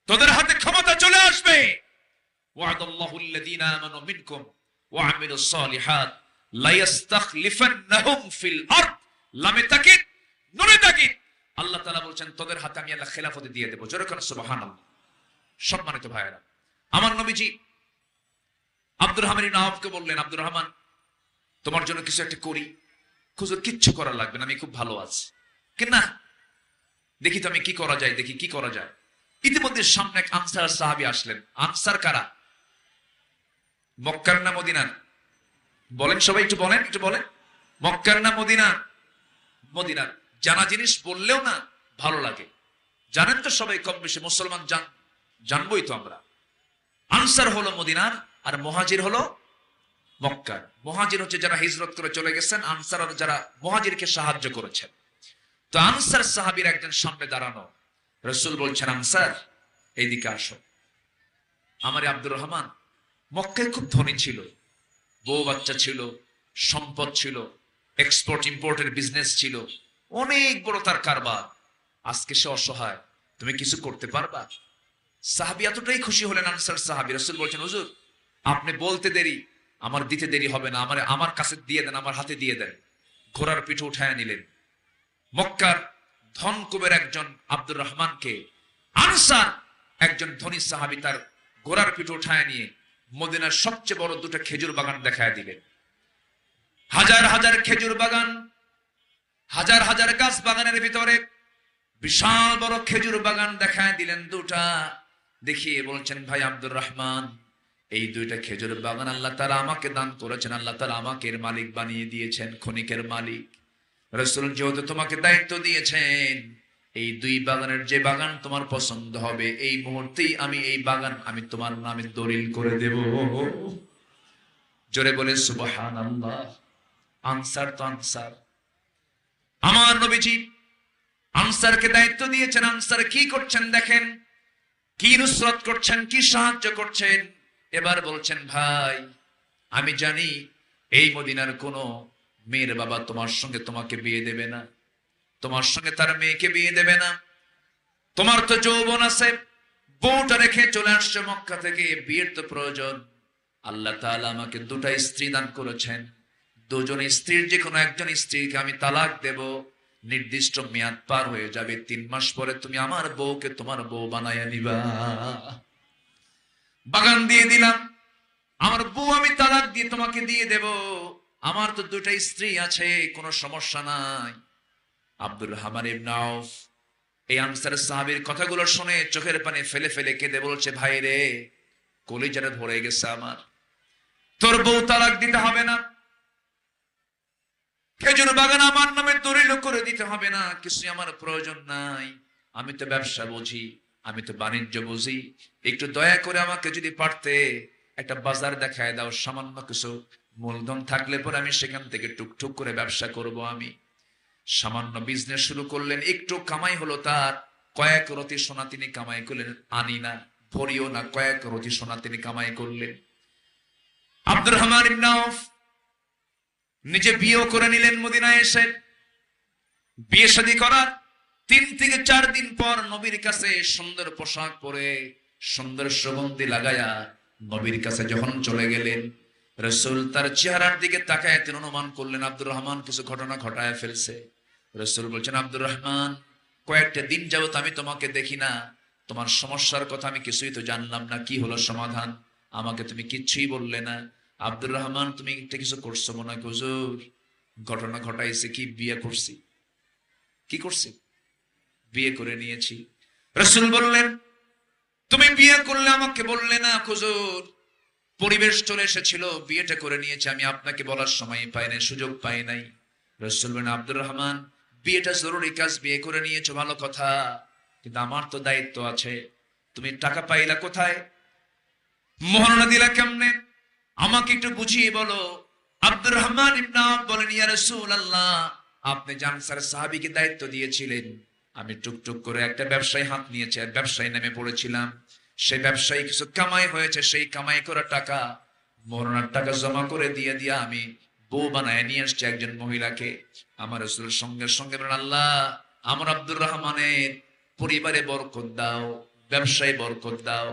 তোদের হাতে ক্ষমতা চলে আসবে। ওয়া'দাল্লাহু আল্লাযীনা আমানু মিনকুম ওয়া আমিলুস সালিহাত লা ইস্তাখলিফান্নাহুম ফিল আরদ। লামে তাকিদ, নুনে তাকিদ। আল্লাহ তাআলা বলছেন, তোদের হাতে আমি আল্লাহ খেলাফত দিয়ে দেব। জোরে করে সুবহানাল্লাহ। সম্মানিত ভাইয়েরা, আমার নবীজি আব্দুর রহমান ইবনে আউফকে বললেন, আব্দুর রহমান, তোমার জন্য কিছু একটা করি। হুজুর, কিচ্ছু করা লাগবে না, আমি খুব ভালো আছি। কি না, দেখি তো আমি কি করা যায়, দেখি কি করা যায়। ইতিমধ্যে সামনে এক আনসার সাহাবী আসলেন। আনসার কারা? মক্কার না মদিনার? বলেন সবাই, একটু বলেন, একটু বলেন। মক্কার না মদিনার? মদিনার। জানা জিনিস বললেও না ভালো লাগে। জানেন তো সবাই কম বেশি, মুসলমান জানবই তো আমরা। আনসার হলো মদিনার, আর মুহাজির হলো মক্কার। মুহাজির হচ্ছে যারা হিজরত করে চলে গেছেন, আনসার যারা মুহাজিরকে সাহায্য করেছেন। তো আনসার সাহাবীর একজন সামনে দাঁড়ানো। রাসূল বলছেন, আনসার এইদিকে আসো। আমার আব্দুর রহমান মক্কায় খুব ধনী ছিল, বউ বাচ্চা ছিল, সম্পদ ছিল, এক্সপোর্ট ইম্পোর্টের বিজনেস ছিল, অনেক বড় তার কারবার। আজকে সে অসহায়, তুমি কিছু করতে পারবা? সাহাবী এতটাই খুশি হলেন, আনসার সাহাবী। রাসূল বলছেন, হুজুর, আপনি বলতে দেরি, আমার দিতে দেরি হবে না, আমার কাছে দিয়ে দেন, আমার হাতে দিয়ে দেন। ঘোড়ার পিঠে উঠায় নিলেন। মক্কার ধনকুবের একজন আব্দুর রহমানকে আনসার একজন ধনী সাহাবী তার ঘোড়ার পিঠে উঠায় নিয়ে মদিনার সবচেয়ে বড় দুটো খেজুর বাগান দেখায় দিলেন। হাজার হাজার খেজুর বাগান, হাজার হাজার গাছ বাগানের ভিতরে বিশাল বড় খেজুর বাগান দেখায় দিলেন দুটা। দেখিয়ে বলছেন, ভাই আব্দুর রহমান, এই দুইটা খেজুর বাগান আল্লাহ তাআলা আমাকে দান করেছেন, আল্লাহ তাআলা আমাকে এর মালিক বানিয়ে দিয়েছেন, খনিকের মালিক। রাসূল যেহেতু তোমাকে দায়িত্ব দিয়েছেন, এই দুই বাগানের যে বাগান তোমার পছন্দ হবে, এই মুহূর্তেই আমি এই বাগান আমি তোমার নামে দলিল করে দেব। জোরে বলে সুবহানাল্লাহ। আনসার তো আনসার, আমার নবীজি আনসারকে দায়িত্ব দিয়েছেন। আনসার কি করছেন দেখেন, কি নুসরত করছেন, কি সাহায্য করছেন। এবার বলছেন, ভাই আমি জানি এই মদিনার কোন মেয়ের বাবা তোমার সঙ্গে তোমাকে বিয়ে দেবে না, তোমার সঙ্গে তার মেয়েকে বিয়ে দেবে না। তোমার তো যৌবন আছে, বউটা রেখে চলে আসছে মক্কা থেকে, বিয়ের তো প্রয়োজন। আল্লাহ তাআলা আমাকে দুটা স্ত্রী দান করেছেন, দুজন স্ত্রীর যে কোনো একজন স্ত্রীকে আমি তালাক দেব। নির্দিষ্ট মেয়াদ পার হয়ে যাবে, 3 মাস পরে তুমি আমার বউকে তোমার বউ বানাইয়া নিবা। বাগান দিয়ে দিলাম, আমার বউ আমি তালাক দিয়ে তোমাকে দিয়ে দেব। আমার তো দুটা স্ত্রী আছে, কোনো সমস্যা নাই। আব্দুর রহমান ইবনে আউফ এই আনসার সাহাবীর কথাগুলো শুনে চোখের পানি ফেলে ফেলে কেঁদে বলছে, ভাই রে, কলিজাটা ভরে গেছে আমার। তোর বউ তালাক দিতে হবে না, খেজুর বাগান আমার নামে দলিল করে দিতে হবে না, কিছু আমার প্রয়োজন নাই। আমি তো ব্যবসা বুঝি, আমি তো বাণিজ্য বুঝি। একটু দয়া করে আমাকে যদি পারতে একটা বাজার দেখায় দাও, সামান্য কিছু মূলধন থাকলে পরে আমি সেখান থেকে টুকটুক করে ব্যবসা করব। আমি সামান্য বিজনেস শুরু করলেন, একটু কামাই হলো তার, কয়েক রতি সোনা তিনি কামাই করলেন। আনি না, ভরিও না, কয়েক রতি সোনা তিনি কামাই করলেন। আব্দুর রহমান ইবনে আউফ নিজে বিয়েও করে নিলেন মদিনায় এসে। বিয়ে শাদী করার 3 থেকে 4 দিন পর নবীর কাছে সুন্দর পোশাক পরে, সুন্দর সুগন্ধি লাগায়া নবীর কাছে যখন চলে গেলেন, রাসূল তার চেহারার দিকে তাকায় তিনি অনুমান করলেন আব্দুর রহমান কিছু ঘটনা ঘটায় ফেলছে। রাসূল বলছেন, আব্দুর রহমান, কয়েকটা দিন যাবত আমি তোমাকে দেখি না, তোমার সমস্যার কথা আমি কিছুই তো জানলাম না, কি হলো সমাধান, আমাকে তুমি কিচ্ছুই বললে না। আব্দুর রহমান, তুমি একটা কিছু করছো মনে হয়। হুজুর, ঘটনা ঘটাইছে কি, বিয়ে করছি। কি করছি? বিয়ে করে নিয়েছি। রাসূল বললেন, তুমি বিয়ে করলে আমাকে বললে না। হুজুর, পরিবেশ চলে এসেছিল, বিয়েটা করে নিয়েছে, আমি আপনাকে বলার সময় পাই নাই, সুযোগ পাই নাই। রাসূল বলেন, আব্দুর রহমান, বিয়েটা জরুরি কাজ, বিয়ে করে নিয়েছো ভালো কথা, কিন্তু আমার তো দায়িত্ব আছে। তুমি টাকা পাইলা কোথায়, মোহরনা দিলা কেমনে, আমাকে একটু বুঝিয়ে বলো। আব্দুর রহমান ইবনে আউফ বলেন, ইয়া রাসূলুল্লাহ, আপনি আনসার সাহাবীকে দায়িত্ব দিয়েছিলেন, আমি টুকটুক করে একটা ব্যবসায় হাত নিয়েছি, আর ব্যবসায় নেমে পড়েছিলাম। সেই ব্যবসায়ী কিছু কামাই হয়েছে, সেই কামাই করা টাকা, মোহরনার টাকা জমা করে দিয়ে আমি বউ বানায় নিয়ে আসছি একজন মহিলাকে। আমার রাসূলের সঙ্গে সঙ্গে বলেন, আল্লাহ আমার আব্দুর রহমানের পরিবারে বরকত দাও, ব্যবসায় বরকত দাও।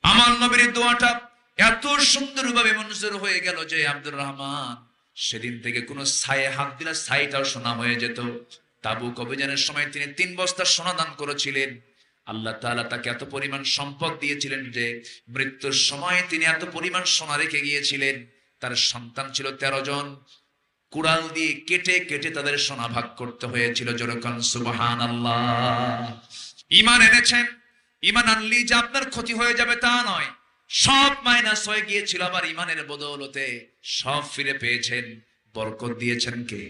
আমার নবীর দোয়াটা এত সুন্দরভাবে মঞ্জুর হয়ে গেল যে আব্দুর রহমান সেদিন থেকে কোনো ছায়ে হাত দিলে ছাইটাও সোনা হয়ে যেত। তাবুক অভিযানের সময় তিনি 3 বস্তা সোনা দান করেছিলেন। আল্লাহ তাআলা তাকে এত পরিমাণ সম্পদ দিয়েছিলেন যে মৃত্যুর সময় তিনি এত পরিমাণ সোনা রেখে গিয়েছিলেন। তার সন্তান ছিল 13 জন, কুড়াল দিয়ে কেটে কেটে তাদের সোনা ভাগ করতে হয়েছিল। যেরকম সুবহানাল্লাহ। ঈমান এনেছেন, ঈমান আনলি যে আপনার ক্ষতি হয়ে যাবে তা নয়, সব মাইনাস হয়ে গিয়েছিল, আবার ঈমানের বদৌলতে সব ফিরে পেয়েছেন। বরকত দিয়েছেন কে?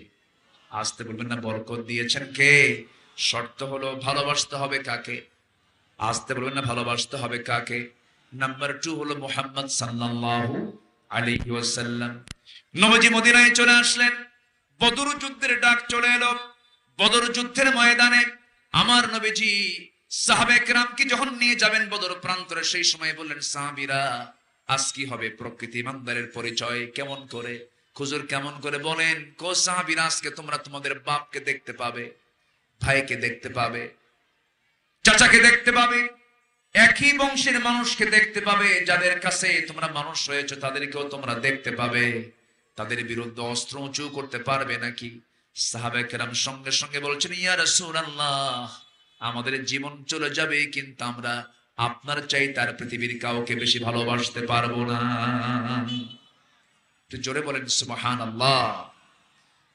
আসতে বলবেন না, বরকত দিয়েছেন কে? শর্ত হলো ভালোবাসতে হবে কাকে? আসতে বলবেন না, ভালোবাসতে হবে কাকে? নাম্বার 2 হলো মুহাম্মদ সাল্লাল্লাহু আলাইহি ওয়াসাল্লাম। নবীজি মদিনায় চলে আসলেন, বদর যুদ্ধের ডাক চলে এলো। বদর যুদ্ধের ময়দানে আমার নবীজি সাহাবে কেরামকে যখন নিয়ে যাবেন বদর প্রান্তরে, সেই সময় বললেন, সাহাবীরা আজ কি হবে? প্রকৃতি ইমানদারের পরিচয় কেমন করে? হুজুর কেমন করে বলেন? কো সাহাবীরা, আজকে তোমরা তোমাদের বাপকে দেখতে পাবে, ভাইকে দেখতে পাবে, চাচাকে দেখতে পাবে, একই বংশের মানুষকে দেখতে পাবে। যাদের কাছে তোমরা মানুষ হয়েছে তাদেরকেও তোমরা দেখতে পাবে। তাদের বিরুদ্ধে অস্ত্র উঁচু করতে পারবে নাকি? সাহাবে কেরাম সঙ্গে সঙ্গে বলছেন, ইয়া রাসূলুল্লাহ, আমাদের জীবন চলে যাবে, কিন্তু আমরা আপনার চাই তার পৃথিবীর কাউকে বেশি ভালোবাসতে পারবো না। একটু জোরে বলেন সুবহানাল্লাহ।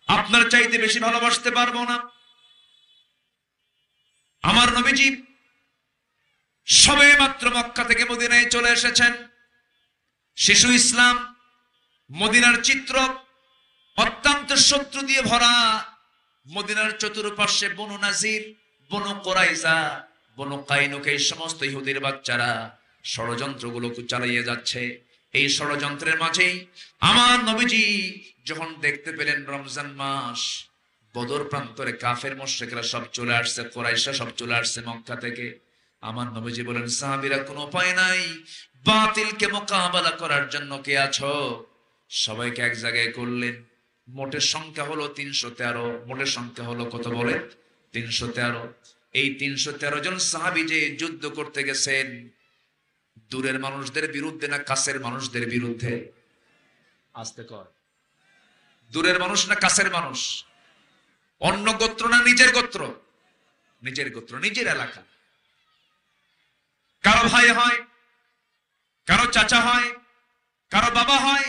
আপনার চাইতে বেশি ভালোবাসতে পারবো না। আমার নবীজি সবে মাত্র মক্কা থেকে মদিনায় চলে এসেছেন। শিশু ইসলাম, মদিনার চিত্র অত্যন্ত শত্রু দিয়ে ভরা। মদিনার চতুর্পার্শ্বে বনু নাজির, বনু কোরাইজা, বনু কাইনুক, এই সমস্ত ইহুদির বাচ্চারা ষড়যন্ত্রগুলো চালিয়ে যাচ্ছে। এই ষড়যন্ত্রের মাঝেই আমার নবীজি যখন দেখতে পেলেন রমজান মাস, বদর প্রান্তরে কাফের মুশরিকরা সব চলে আসছে, কোরাইশা সব চলে আসছে মক্কা থেকে। আমার নবীজি বলেন, সাহাবীরা, কোনো উপায় নাই, বাতিলকে মোকাবেলা করার জন্য কে আছো? সবাইকে এক জায়গায় করলেন। মোটের সংখ্যা হলো 313। মোটের সংখ্যা হলো কত বলে? 313। এই 313 জন সাহাবী যে যুদ্ধ করতে গেছেন, দূরের মানুষদের বিরুদ্ধে না কাছের মানুষদের বিরুদ্ধে? আস্তে কর। দূরের মানুষ না কাছের মানুষ? অন্য গোত্র না নিজের গোত্র? নিজের গোত্র, নিজের এলাকা। কারো ভাই হয়, কারো চাচা হয়, কারো বাবা হয়,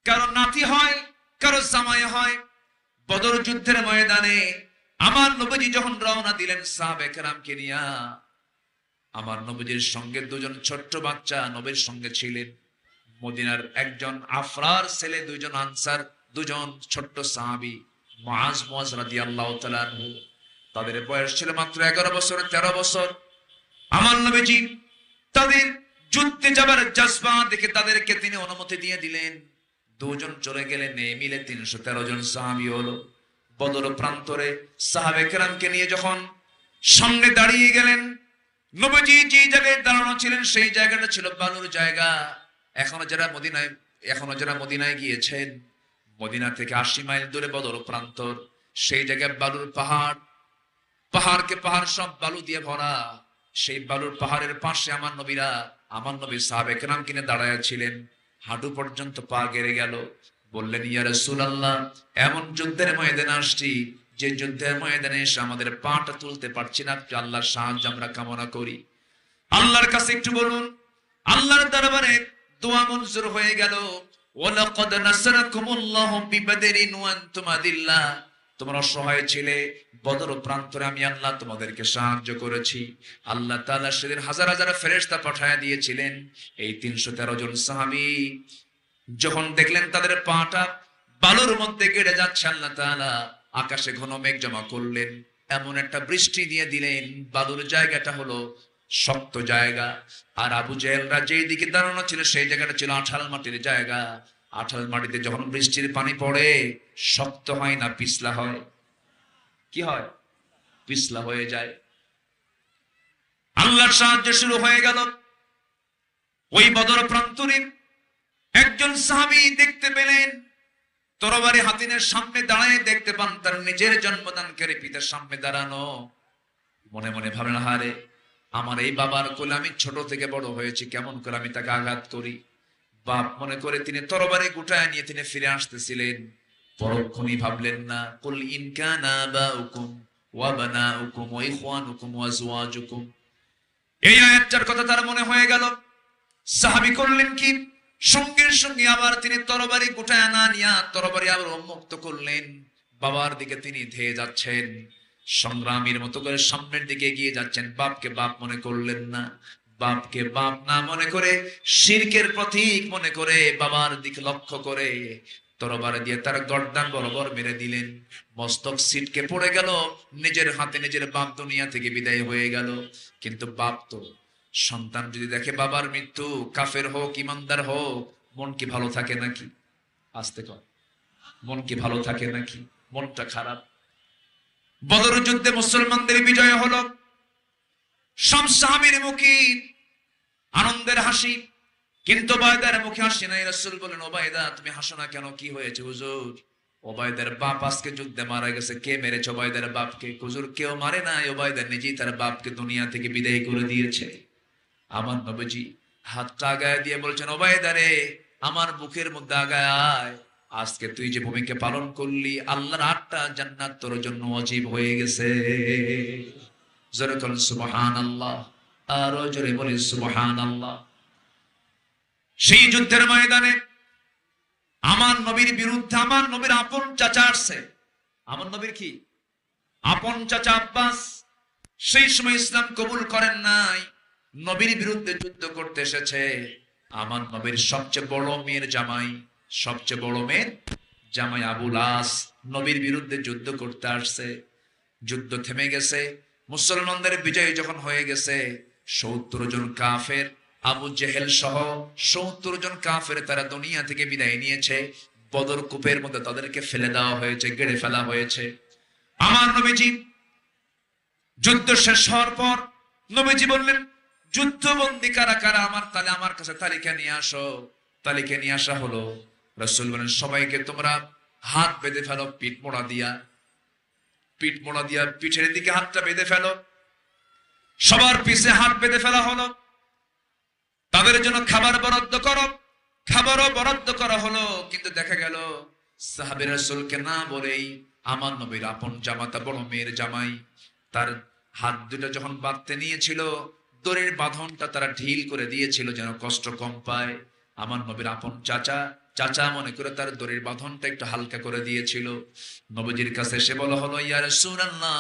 কারো নাতি হয়, কারো জামাই হয়। বদর যুদ্ধের ময়দানে আমার নবীজি যখন রওনা দিলেন সাহাবায়ে কেরামকে নিয়া, আমার নবীজির সঙ্গে দুজন ছোট্ট বাচ্চা নবীর সঙ্গে ছিলেন। মদিনার একজন আফরার ছেলে, দুইজন আনসার, দুজন ছোট্ট সাহাবী, মুআজ রাদিয়াল্লাহু তাআলা আনহু। তাদের বয়স ছিল মাত্র 11 বছর, 13 বছর। আমার নবীজি তাদের যুদ্ধে যাবার জজবা দেখে তাদেরকে তিনি অনুমতি দিয়ে দিলেন। দুজন চলে গেলেন, এই মিলে 313 জন সাহাবী হলো। বদর প্রান্তরে সাহাবায়ে কেরামকে নিয়ে যখন সামনে দাঁড়িয়ে গেলেন, নবীজি যে জায়গায় দাঁড়ানো ছিলেন সেই জায়গাটা ছিল বালুর জায়গা। এখনো যারা মদিনায় গিয়েছেন, মদিনা থেকে 80 মাইল দূরে বদর প্রান্তর, সেই জায়গায় বালুর পাহাড়, পাহাড়কে পাহাড় সব বালু দিয়ে ভরা। সেই বালুর পাহাড়ের পাশে আমার নবী সাহাবায়ে কেরাম কিনে দাঁড়ায় ছিলেন। হাঁটু পর্যন্ত পা গেড়ে গেল। বললেন, ইয়া রাসূলুল্লাহ, এমন যুদ্ধের ময়দানে আসছি যে যুদ্ধের ময়দানে এসে আমাদের পাটা তুলতে পারছি না, আল্লাহর সাহায্য আমরা কামনা করি। আল্লাহর কাছে একটু বলুন। আল্লাহর দরবারে দোয়া মঞ্জুর হয়ে গেল। ওয়ালাকাদ নাসরাকুমুল্লাহু বিবাদরিন ওয়া আনতুম আদিল্লাহ। তোমরা অসহায় ছিলে, বদর প্রান্তরে আমি আল্লাহ তোমাদেরকে সাহায্য করেছি। আল্লাহ তাআলা সেদিন হাজার হাজার ফেরেশতা পাঠায় দিয়েছিলেন। এই 313 জন সাহাবী যখন দেখলেন তাদের পাটা বালুর মধ্যে গেড়ে যাচ্ছে, আল্লাহ তাআলা আকাশে ঘন মেঘ জমা করলেন, এমন একটা বৃষ্টি দিয়ে দিলেন। বালুর জায়গাটা হলো শক্ত জায়গা। আর আবু জেহেলরা যেই দিকে দাঁড়ানো ছিল সেই জায়গাটা ছিল আঠাল মাটির জায়গা। আঠাল মাটিতে যখন বৃষ্টির পানি পড়ে, শক্ত হয় না পিছলা হয়? কি হয়? পিছলা হয়ে যায়। আল্লাহর সাহায্য শুরু হয়ে গেল। ওই বদর প্রান্তরে একজন সাহাবী দেখতে পেলেন, তরবারি হাতিনের সামনে দাঁড়ায় দেখতে পান তার নিজের জন্মদানকারী পিতার সামনে দাঁড়ানো। মনে মনে ভাবেন, হারে, আমার এই বাবার কোলে আমি ছোট থেকে বড় হয়েছি, কেমন করে আমি তাকে আঘাত করি। বাপ মনে করে তিনি তরবারি গুটায় নিয়ে তিনি ফিরে আসতেছিলেন। পরক্ষণই ভাবলেন না, কুল ইন কানা বাউকুম ওয়া বানাউকুম ওয়া ইখওয়ানুকুম ওয়া আজওয়াজুকুম, এই আয়াতটার কথা তার মনে হয়ে গেল। সাহাবী করলেন কি, সঙ্গে সঙ্গে আবার তিনি তরবারি গুটায় না নিয়া তরবারি আবার উন্মুক্ত করলেন। বাবার দিকে তিনি ধেয়ে যাচ্ছেন, সংগ্রামীর মতো করে সামনের দিকে এগিয়ে যাচ্ছেন। বাপকে বাপ মনে করলেন না, বাপকে বাপ না মনে করে শিরকের প্রতীক মনে করে বাবার দিকে লক্ষ্য করে তরবারি দিয়ে তার গর্দান বরাবর মেরে দিলেন। মস্তক ছিটকে পড়ে গেল। নিজের হাতে নিজের বাপ দুনিয়া থেকে বিদায় হয়ে গেল। কিন্তু বাপ তো, সন্তান যদি দেখে বাবার মৃত্যু, কাফের হোক ইমানদার হোক, মন কি ভালো থাকে নাকি? আস্তে কর, মন কি ভালো থাকে নাকি? মনটা খারাপ। বদর যুদ্ধে মুসলমানদের বিজয় হলো। সব সাহাবীর মুখে আনন্দের হাসি, কিন্তু ওবায়দার মুখে হাসি নাই। রাসূল বলেন, ওবায়দা তুমি হাসো না কেন? কি হয়েছে হুজুর? ওবায়দার বাপ আজকে যুদ্ধে মারা গেছে। কে মেরেছে ওবায়দার বাপকে? হুজুর, কেউ মারে নাই, ওবায়দা নিজেই তার বাপকে দুনিয়া থেকে বিদায় করে দিয়েছে। আমার নবীজি হাতটা আগায় দিয়ে বলছেন, ওবায়দা রে, আমার বুকের মধ্যে আগায় আয়। আজকে তুই যে ভূমিকা পালন করলি, আল্লাহর 8টা জান্নাত তোর জন্য ওয়াজিব হয়ে গেছে। জোরে বল সুবহানাল্লাহ, আরো জোরে বলি সুবহানাল্লাহ। সেই যুদ্ধের ময়দানে আমার নবীর বিরুদ্ধে আমার নবীর আপন চাচা আসছে। আমার নবীর কি আপন চাচা আব্বাস, সেই সময় ইসলাম কবুল করেন নাই, নবীর বিরুদ্ধে যুদ্ধ করতে এসেছে। আমার নবীর সবচেয়ে বড় মেয়ের জামাই, সবচেয়ে বড় মেয়ের জামাই আবুল আস নবীর বিরুদ্ধে যুদ্ধ করতে আসছে। যুদ্ধ থেমে গেছে, মুসলমানদের বিজয় যখন হয়ে গেছে, 70 জন কাফের, আবু জেহেল সহ 70 জন কাফের তারা দুনিয়া থেকে বিদায় নিয়েছে। বদর কূপের মধ্যে তাদেরকে ফেলে দেওয়া হয়েছে, গেড়ে ফেলা হয়েছে। আমার নবীজি যুদ্ধ শেষ হওয়ার পর নবীজি বললেন, যুদ্ধবন্দী কারা কারা আমার তাহলে আমার কাছে তালিকা নিয়ে আসো। তালিকা নিয়ে আসা হলো। রাসূল বলেন, সবাইকে তোমরা হাত বেঁধে ফেলো পিঠ মোড়া দিয়া, পিঠ মোড়া দিয়া পিঠের দিকে হাতটা বেঁধে ফেলো। সবার পিছে হাত বেঁধে ফেলা হলো। তাদের জন্য খাবার বরাদ্দ করো, খাবারও বরাদ্দ করা হলো। কিন্তু দেখা গেল সাহাবে রাসূলকে না বলেই আমার নবীর আপন জামাতা বড় মেয়ের জামাই তার হাত দুটো যখন বাঁধতে নিয়েছিল, দড়ির বাঁধনটা তারা ঢিল করে দিয়েছিল যেন কষ্ট কম পায়। আমার নবীর আপন চাচা, চাচা মনে করে তার দড়ির বাঁধনটা একটু হালকা করে দিয়েছিল। নবীজির কাছে এসে বলা হলো, ইয়া রাসূলুল্লাহ,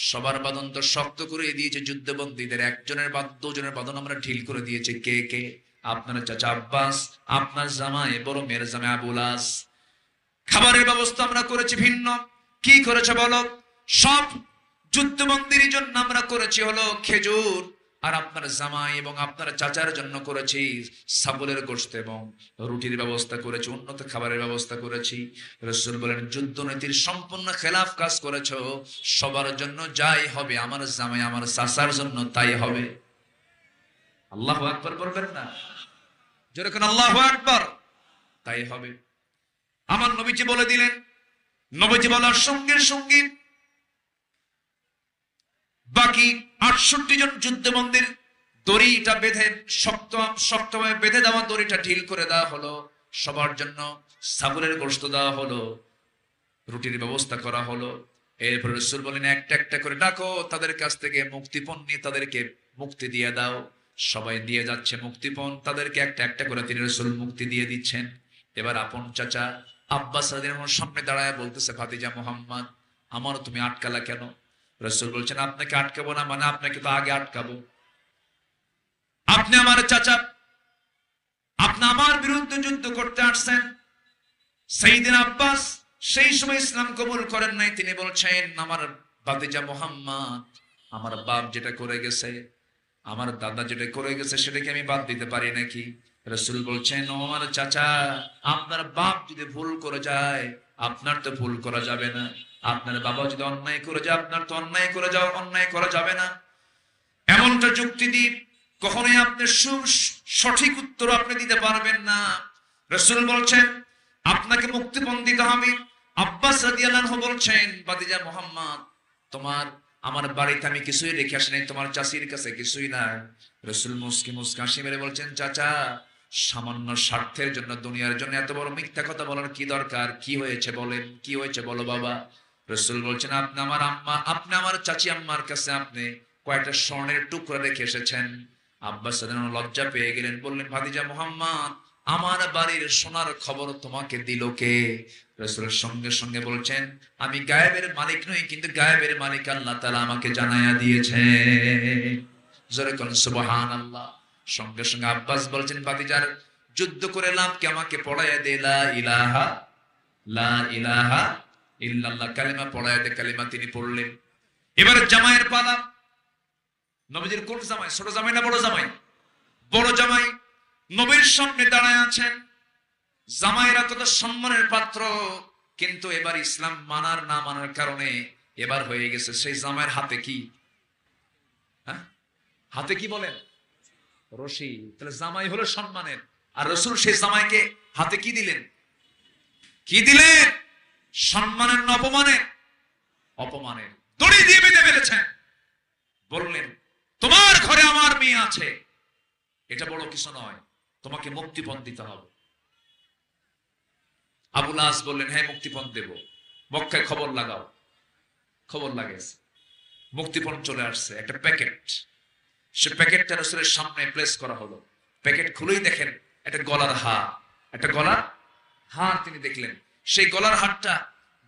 সবার বাঁধন তো শক্ত করে দিয়েছে, যুদ্ধবন্দীদের একজনের দুজনের বাঁধন আমরা ঢিল করে দিয়েছি। কে কে? আপনার চাচা আব্বাস, আপনার জামাই বড় মেয়ের জামাই আবুল আস। খাবারের ব্যবস্থা আমরা করেছি ভিন্ন। কি করেছে বলো? সব যুদ্ধবন্দীর জন্য আমরা করেছি হলো খেজুর, আর আপনার জামাই এবং আপনার চাচার জন্য করেছি ছাগলের গোশত এবং রুটির ব্যবস্থা করেছি, উন্নত খাবারের ব্যবস্থা করেছি। রাসূল বলেন, যুদ্ধনীতির সম্পূর্ণ খেলাফ কাজ করেছো। সবার জন্য যাই হবে, আমার জামাই আমার চাচার জন্য তাই হবে। আল্লাহু আকবার বলবেন না? যেরকম আল্লাহু আকবার, তাই হবে। আমার নবীজি বলে দিলেন। নবীজি বলার সঙ্গে সঙ্গে বাকি 68 জন যুদ্ধবন্দীর দড়িটা বেঁধে শক্তভাবে বেঁধে দেওয়া দড়িটা ঢিল করে দেওয়া হলো। সবার জন্য ছাগলের গোশত দেওয়া হলো, রুটির ব্যবস্থা করা হলো। এরপর রাসূল বলেন, একটা একটা করে ডাকো, তাদের কাছ থেকে মুক্তিপণ নিয়ে তাদেরকে মুক্তি দিয়ে দাও। সবাই দিয়ে যাচ্ছে মুক্তিপণ, তাদেরকে একটা একটা করে তিনি রাসূল মুক্তি দিয়ে দিচ্ছেন। এবার আপন চাচা আব্বাস রাদিয়াল্লাহু আনহু সামনে দাঁড়ায় বলতেছে, ভাতিজা মুহাম্মদ, আমারও তুমি আটকালা কেন? রাসূল বলছেন, আপনাকে আটকাবো না মানে আপনাকে তো আগে আটকাবো। আপনি আমার চাচা, আপনি আমার বিরুদ্ধে যুদ্ধ করতে আসছেন। সাইয়েদনা আব্বাস সেই সময় ইসলাম কবুল করেন নাই। তিনি বলছেন, আমার ভাতিজা মুহাম্মদ, আমার বাপ যেটা করে গেছে, আমার দাদা যেটা করে গেছে, সেটাকে আমি বাদ দিতে পারি নাকি? রাসূল বলছেন, ও আমার চাচা, আপনার বাপ যদি ভুল করে যায়, আপনার তো ভুল করা যাবে না। আপনার বাবা যদি অন্যায় করে যায়, আপনার তো অন্যায় করা যাবে না। এমনটা যুক্তি দিয়ে কখনোই আপনি সঠিক উত্তর আপনি দিতে পারবেন না। রাসূল বলছেন, আপনাকে মুক্তিপণ দিতে হবে। আব্বাস রাদিয়াল্লাহু আনহু বলছেন, ভাতিজা মুহাম্মদ, আমার বাড়িতে আমি কিছুই রেখে আসি নাই, তোমার চাচির কাছে কিছুই নাই। রাসূল মুস্কি হাসি মেরে বলছেন, চাচা, সামান্য স্বার্থের জন্য, দুনিয়ার জন্য এত বড় মিথ্যা কথা বলার কি দরকার? কি হয়েছে বলেন, কি হয়েছে বলো বাবা। রাসূল বলছেন, আপনি আমার চাচি আম্মার কাছে আপনি কয়েকটা স্বর্ণের টুকরা রেখে এসেছেন। আব্বাস রাদিয়াল্লাহু লজ্জা পেয়ে গেলেন, বললেন, ভাতিজা মুহাম্মদ, আমার বাড়ির সোনার খবর তোমাকে দিল কে? রাসূল সঙ্গে সঙ্গে বলছেন, আমি গায়েবের মালিক নই, কিন্তু গায়েবের মালিক আল্লাহ তাআলা আমাকে জানায়া দিয়েছে। জোরে কোন সুবহানাল্লাহ। সঙ্গে সঙ্গে আব্বাস বলছেন, ভাতিজার যুদ্ধ করে লাভ কি, আমাকে পড়াইয়া দে লা ইলাহা ইল্লাল্লাহ কালিমা পড়াইয়া দে। কালিমা তিনি পড়লেন। এবারে জামাইয়ের পালা। নবীজির কোন জামাই? ছোট জামাই না বড় জামাই? বড় জামাই নবীর সামনে দাঁড়ায় আছেন। জামাইরা কত সম্মানের পাত্র, কিন্তু এবার ইসলাম মানার না মানার কারণে এবার হয়ে গেছে সেই জামাইয়ের হাতে কি? হাতে কি বলেন? রশি। তাহলে জামাই হলো সম্মানের, আর রাসূল সেই জামাইকে হাতে কি দিলেন? কি দিলেন? সম্মানের না অপমানের? অপমানের। দড়ি দিয়ে বেঁধে ফেলেছেন। বললেন, তোমার ঘরে আমার মেয়ে আছে, এটা বড় কিছু নয়, তোমাকে মুক্তিপণ দিতে হবে। আবুল আস বললেন, হ্যাঁ মুক্তিপণ দেব। মক্কায় খবর লাগাও। খবর লাগাইছে, মুক্তিপণ চলে আসছে, একটা প্যাকেট। সে প্যাকেটটা রাসূলের সামনে প্লেস করা হলো। প্যাকেট খুলেই দেখেন একটা গলার হার, একটা গলার হার তিনি দেখলেন। সেই গলার হারটা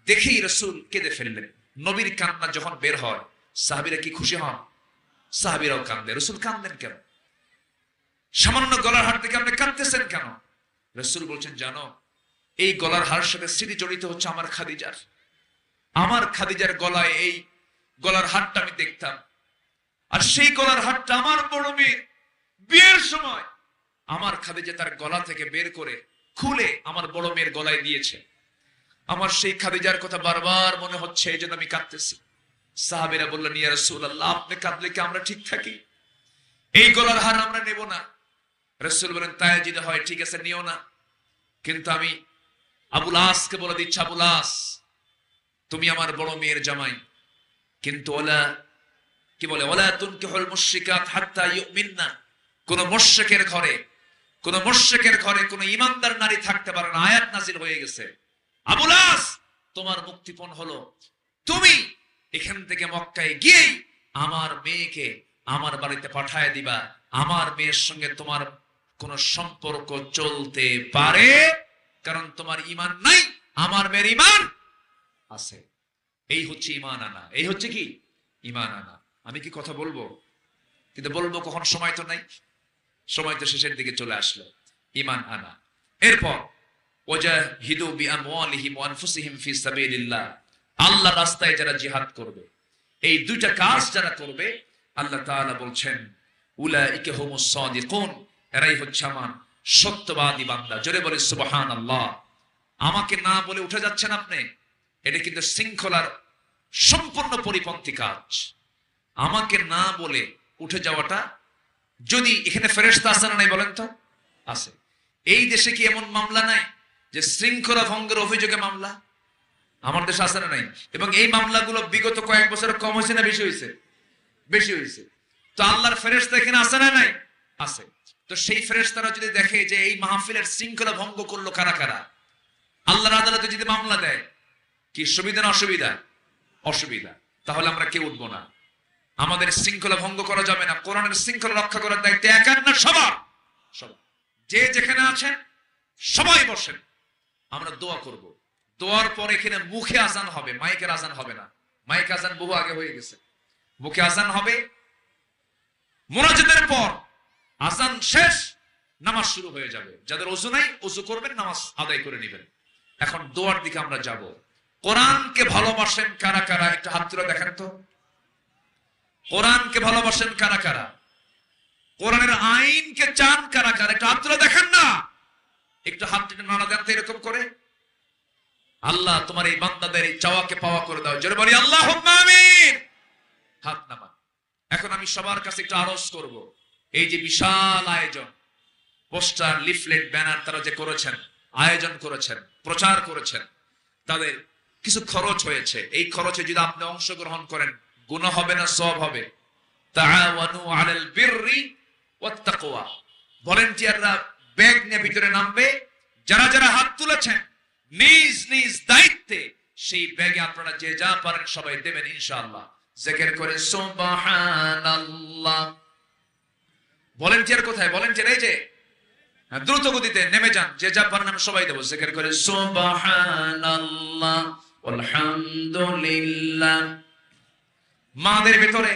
দেখেই রাসূল কেঁদে ফেললেন। নবীর কান্না যখন বের হয়, সাহাবীরা কি খুশি হন? সাহাবীরাও কান্দে। রাসূল কান্দেন কেন? সামান্য গলার হার দেখে আপনি কাঁদতেছেন কেন? রাসূল বলছেন, জানো, এই গলার হার সাথে স্মৃতি জড়িত হচ্ছে আমার খাদিজার। আমার খাদিজার গলায় এই গলার হারটা আমি দেখতাম, আর সেই গলার হারটা আমার বড় মেয়ে বিয়ের সময় আমার খাদিজা তার গলা থেকে বের করে খুলে আমার বড় মেয়ের গলায় দিয়েছে। আমার সেই খাদিজার কথা বারবার মনে হচ্ছে, এই জন্য আমি কাঁদতেছি। সাহাবীরা বললেন, ইয়া রাসূলুল্লাহ, আপনি কাঁদলে কি আমরা ঠিক থাকি? এই গলার হার আমরা নেব না। রাসূল বলেন, তাই যদি হয় ঠিক আছে, নিও না, কিন্তু আমি আবুল আসকে বলে দিচ্ছি, আবুল আস, তুমি আমার বড় মেয়ের জামাই, কিন্তু ওলা কি বলে, ওলা তুনকিহুল মুশরিকাত হাত্তা ইউমিননা, কোন মুশরিকের ঘরে, কোন মুশরিকের ঘরে কোন ঈমানদার নারী থাকতে পারে না। আয়াত নাযিল হয়ে গেছে। আবুল আস, তোমার মুক্তিপণ হলো তুমি এখান থেকে মক্কায় গিয়ে আমার মেয়েকে আমার বাড়িতে পাঠায় দিবা। আমার মেয়ের সঙ্গে তোমার কোন সম্পর্ক চলতে পারে, কারণ তোমার ঈমান নাই, আমার মেয়ের ঈমান আছে। এই হচ্ছে ঈমান আনা। এই হচ্ছে কি ঈমান আনা। আমি কি কথা বলবো? কিন্তু বলবো কখন? সময় তো নাই, সময় তো শেষের দিকে চলে আসলো। ঈমান আনা। এরপর ওয়াজাহিদু বিআমওয়ালিহিম ওয়া আনফুসিহিম ফি সাবিলিল্লাহ, আল্লাহর রাস্তায় যারা জিহাদ করবে, এই দুইটা কাজ যারা করবে, আল্লাহ তাআলা বলছেন, উলাইকা হুমুস সাদিকুন, এরাই হচ্ছে আমার সত্যবাদী বান্দা। জোরে বলে সুবহানাল্লাহ। আমাকে না বলে উঠে যাচ্ছেন আপনি, এটা কিন্তু শৃঙ্খলার সম্পূর্ণ পরিপন্থী কাজ। আমাকে না বলে উঠে যাওয়াটা, যদি এখানে ফেরেশতা আছে না নাই বলেন তো? আছে। এই দেশে কি এমন মামলা নাই যে শৃঙ্খলা ভঙ্গের অভিযোগে মামলা? আমার দেশে আছে না নাই? এবং এই মামলাগুলো বিগত কয়েক বছরে কম হয়েছে না বেশি হয়েছে? বেশি হয়েছে। তো আল্লাহর ফেরেশতা এখানে আছে না নাই? আছে। তো সেই ফেরেশতারা যদি দেখে যে এই মাহফিলের শৃঙ্খলা ভঙ্গ করলো কারা কারা, আল্লাহর আদালতে যদি মামলা দেয়, কি সুবিধা না অসুবিধা? অসুবিধা। তাহলে আমরা কেউ উঠবো না। আমাদের শৃঙ্খলা ভঙ্গ করা যাবে না। কোরআনের শৃঙ্খলা রক্ষা করার দায়িত্ব একার না সবার। সবার। যে যেখানে আছেন সবাই বসেন, আমরা দোয়া করব। দোয়ার পর এখানে মুখে আজান হবে, মাইকের আজান হবে না। মাইক আজান বহু আগে হয়ে গেছে। মুখে আজান হবে। মুনাজাতের পর আজান শেষ, নামাজ শুরু হয়ে যাবে। যাদের ওযু নাই, ওযু করবেন, নামাজ আদায় করে নেবেন। এখন দোয়ার দিকে আমরা যাব। কোরআনকে ভালোবাসেন কারা কারা? একটু হাত তুলে দেখেন তো। কোরআনকে ভালোবাসেন কারা কারা? কোরআনের আইনকে চান কারা কারা? একটু হাত তুলে দেখেন না। একটু হাত টেনে নাড়া দেন তো এরকম করে। আল্লাহ তোমার এই বান্দাদের এই চাওয়াকে পাওয়া করে দাও। জোরে বলি আল্লাহুম্মা আমিন। হাত নামান। এখন আমি সবার কাছে একটু আরজ করব, এই যে বিশাল আয়োজন, পোস্টার, লিফলেট, ব্যানার তারা যে করেছেন, আয়োজন করেছেন, প্রচার করেছেন, তাদের কিছু খরচ হয়েছে। এই খরচে যদি আপনি অংশগ্রহণ করেন, গুনাহ হবে না সওয়াব হবে? তাআওয়ানু আলাল বিররি ওয়াত তাকওয়া। ভলান্টিয়াররা ব্যাগ নিয়ে ভিতরে নামবে। যারা যারা হাত তুলেছেন নিজ নিজ দায়িত্বে সেই ব্যাগে আপনারা যে যা পারেন সবাই দেবেন ইনশাআল্লাহ। জিকির করে সুবহানাল্লাহ। ভলান্টিয়ার কোথায়? ভলান্টিয়ার এই যে দ্রুত গতিতে নেমে যান, যে যা পারেন আমরা সবাই দেব। জিকির করে সুবহানাল্লাহ আলহামদুলিল্লাহ। মাদের ভিতরে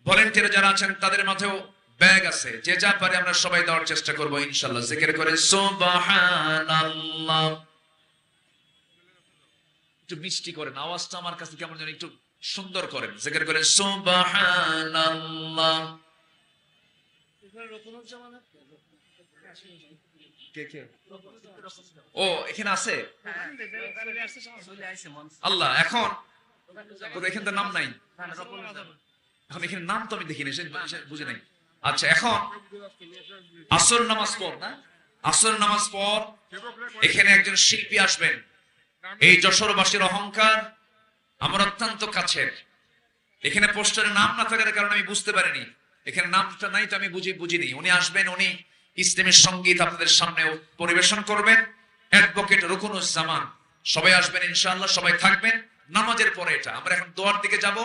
ভলান্টিয়ার যারা আছেন তাদের মাঝেও ব্যাগ আছে, যে যা পারে আমরা সবাই দেওয়ার চেষ্টা করব ইনশাআল্লাহ। জিকির করে সুবহানাল্লাহ। একটু মিষ্টি করেন, আওয়াজটা আমার কাছে কেমন যেন একটু সুন্দর করেন। জিকির করে সুবহানাল্লাহ। কে কে? ও এখানে আছে আল্লাহ। এখন এখানে তো নাম নাই। এখন এখানে নাম তো আমি দেখিনি, বুঝে নাই। আচ্ছা, এখন আসর নামাজ পর না, আসর নামাজ পর এখানে একজন শিল্পী আসবেন। এই যশোরবাসীর অহংকার আমার অত্যন্ত কাছের। এখানে পোস্টারে নাম না থাকার কারণে আমি বুঝতে পারিনি, এখানে নামটা নাই তো আমি বুঝিনি। উনি আসবেন, উনি ইসলামের সঙ্গীত আপনাদের সামনে পরিবেশন করবেন অ্যাডভোকেট রুকনুজ্জামান। সবাই আসবেন ইনশাআল্লাহ, সবাই থাকবেন। নামাজের পরে এটা আমরা এখন দোয়ার দিকে যাব।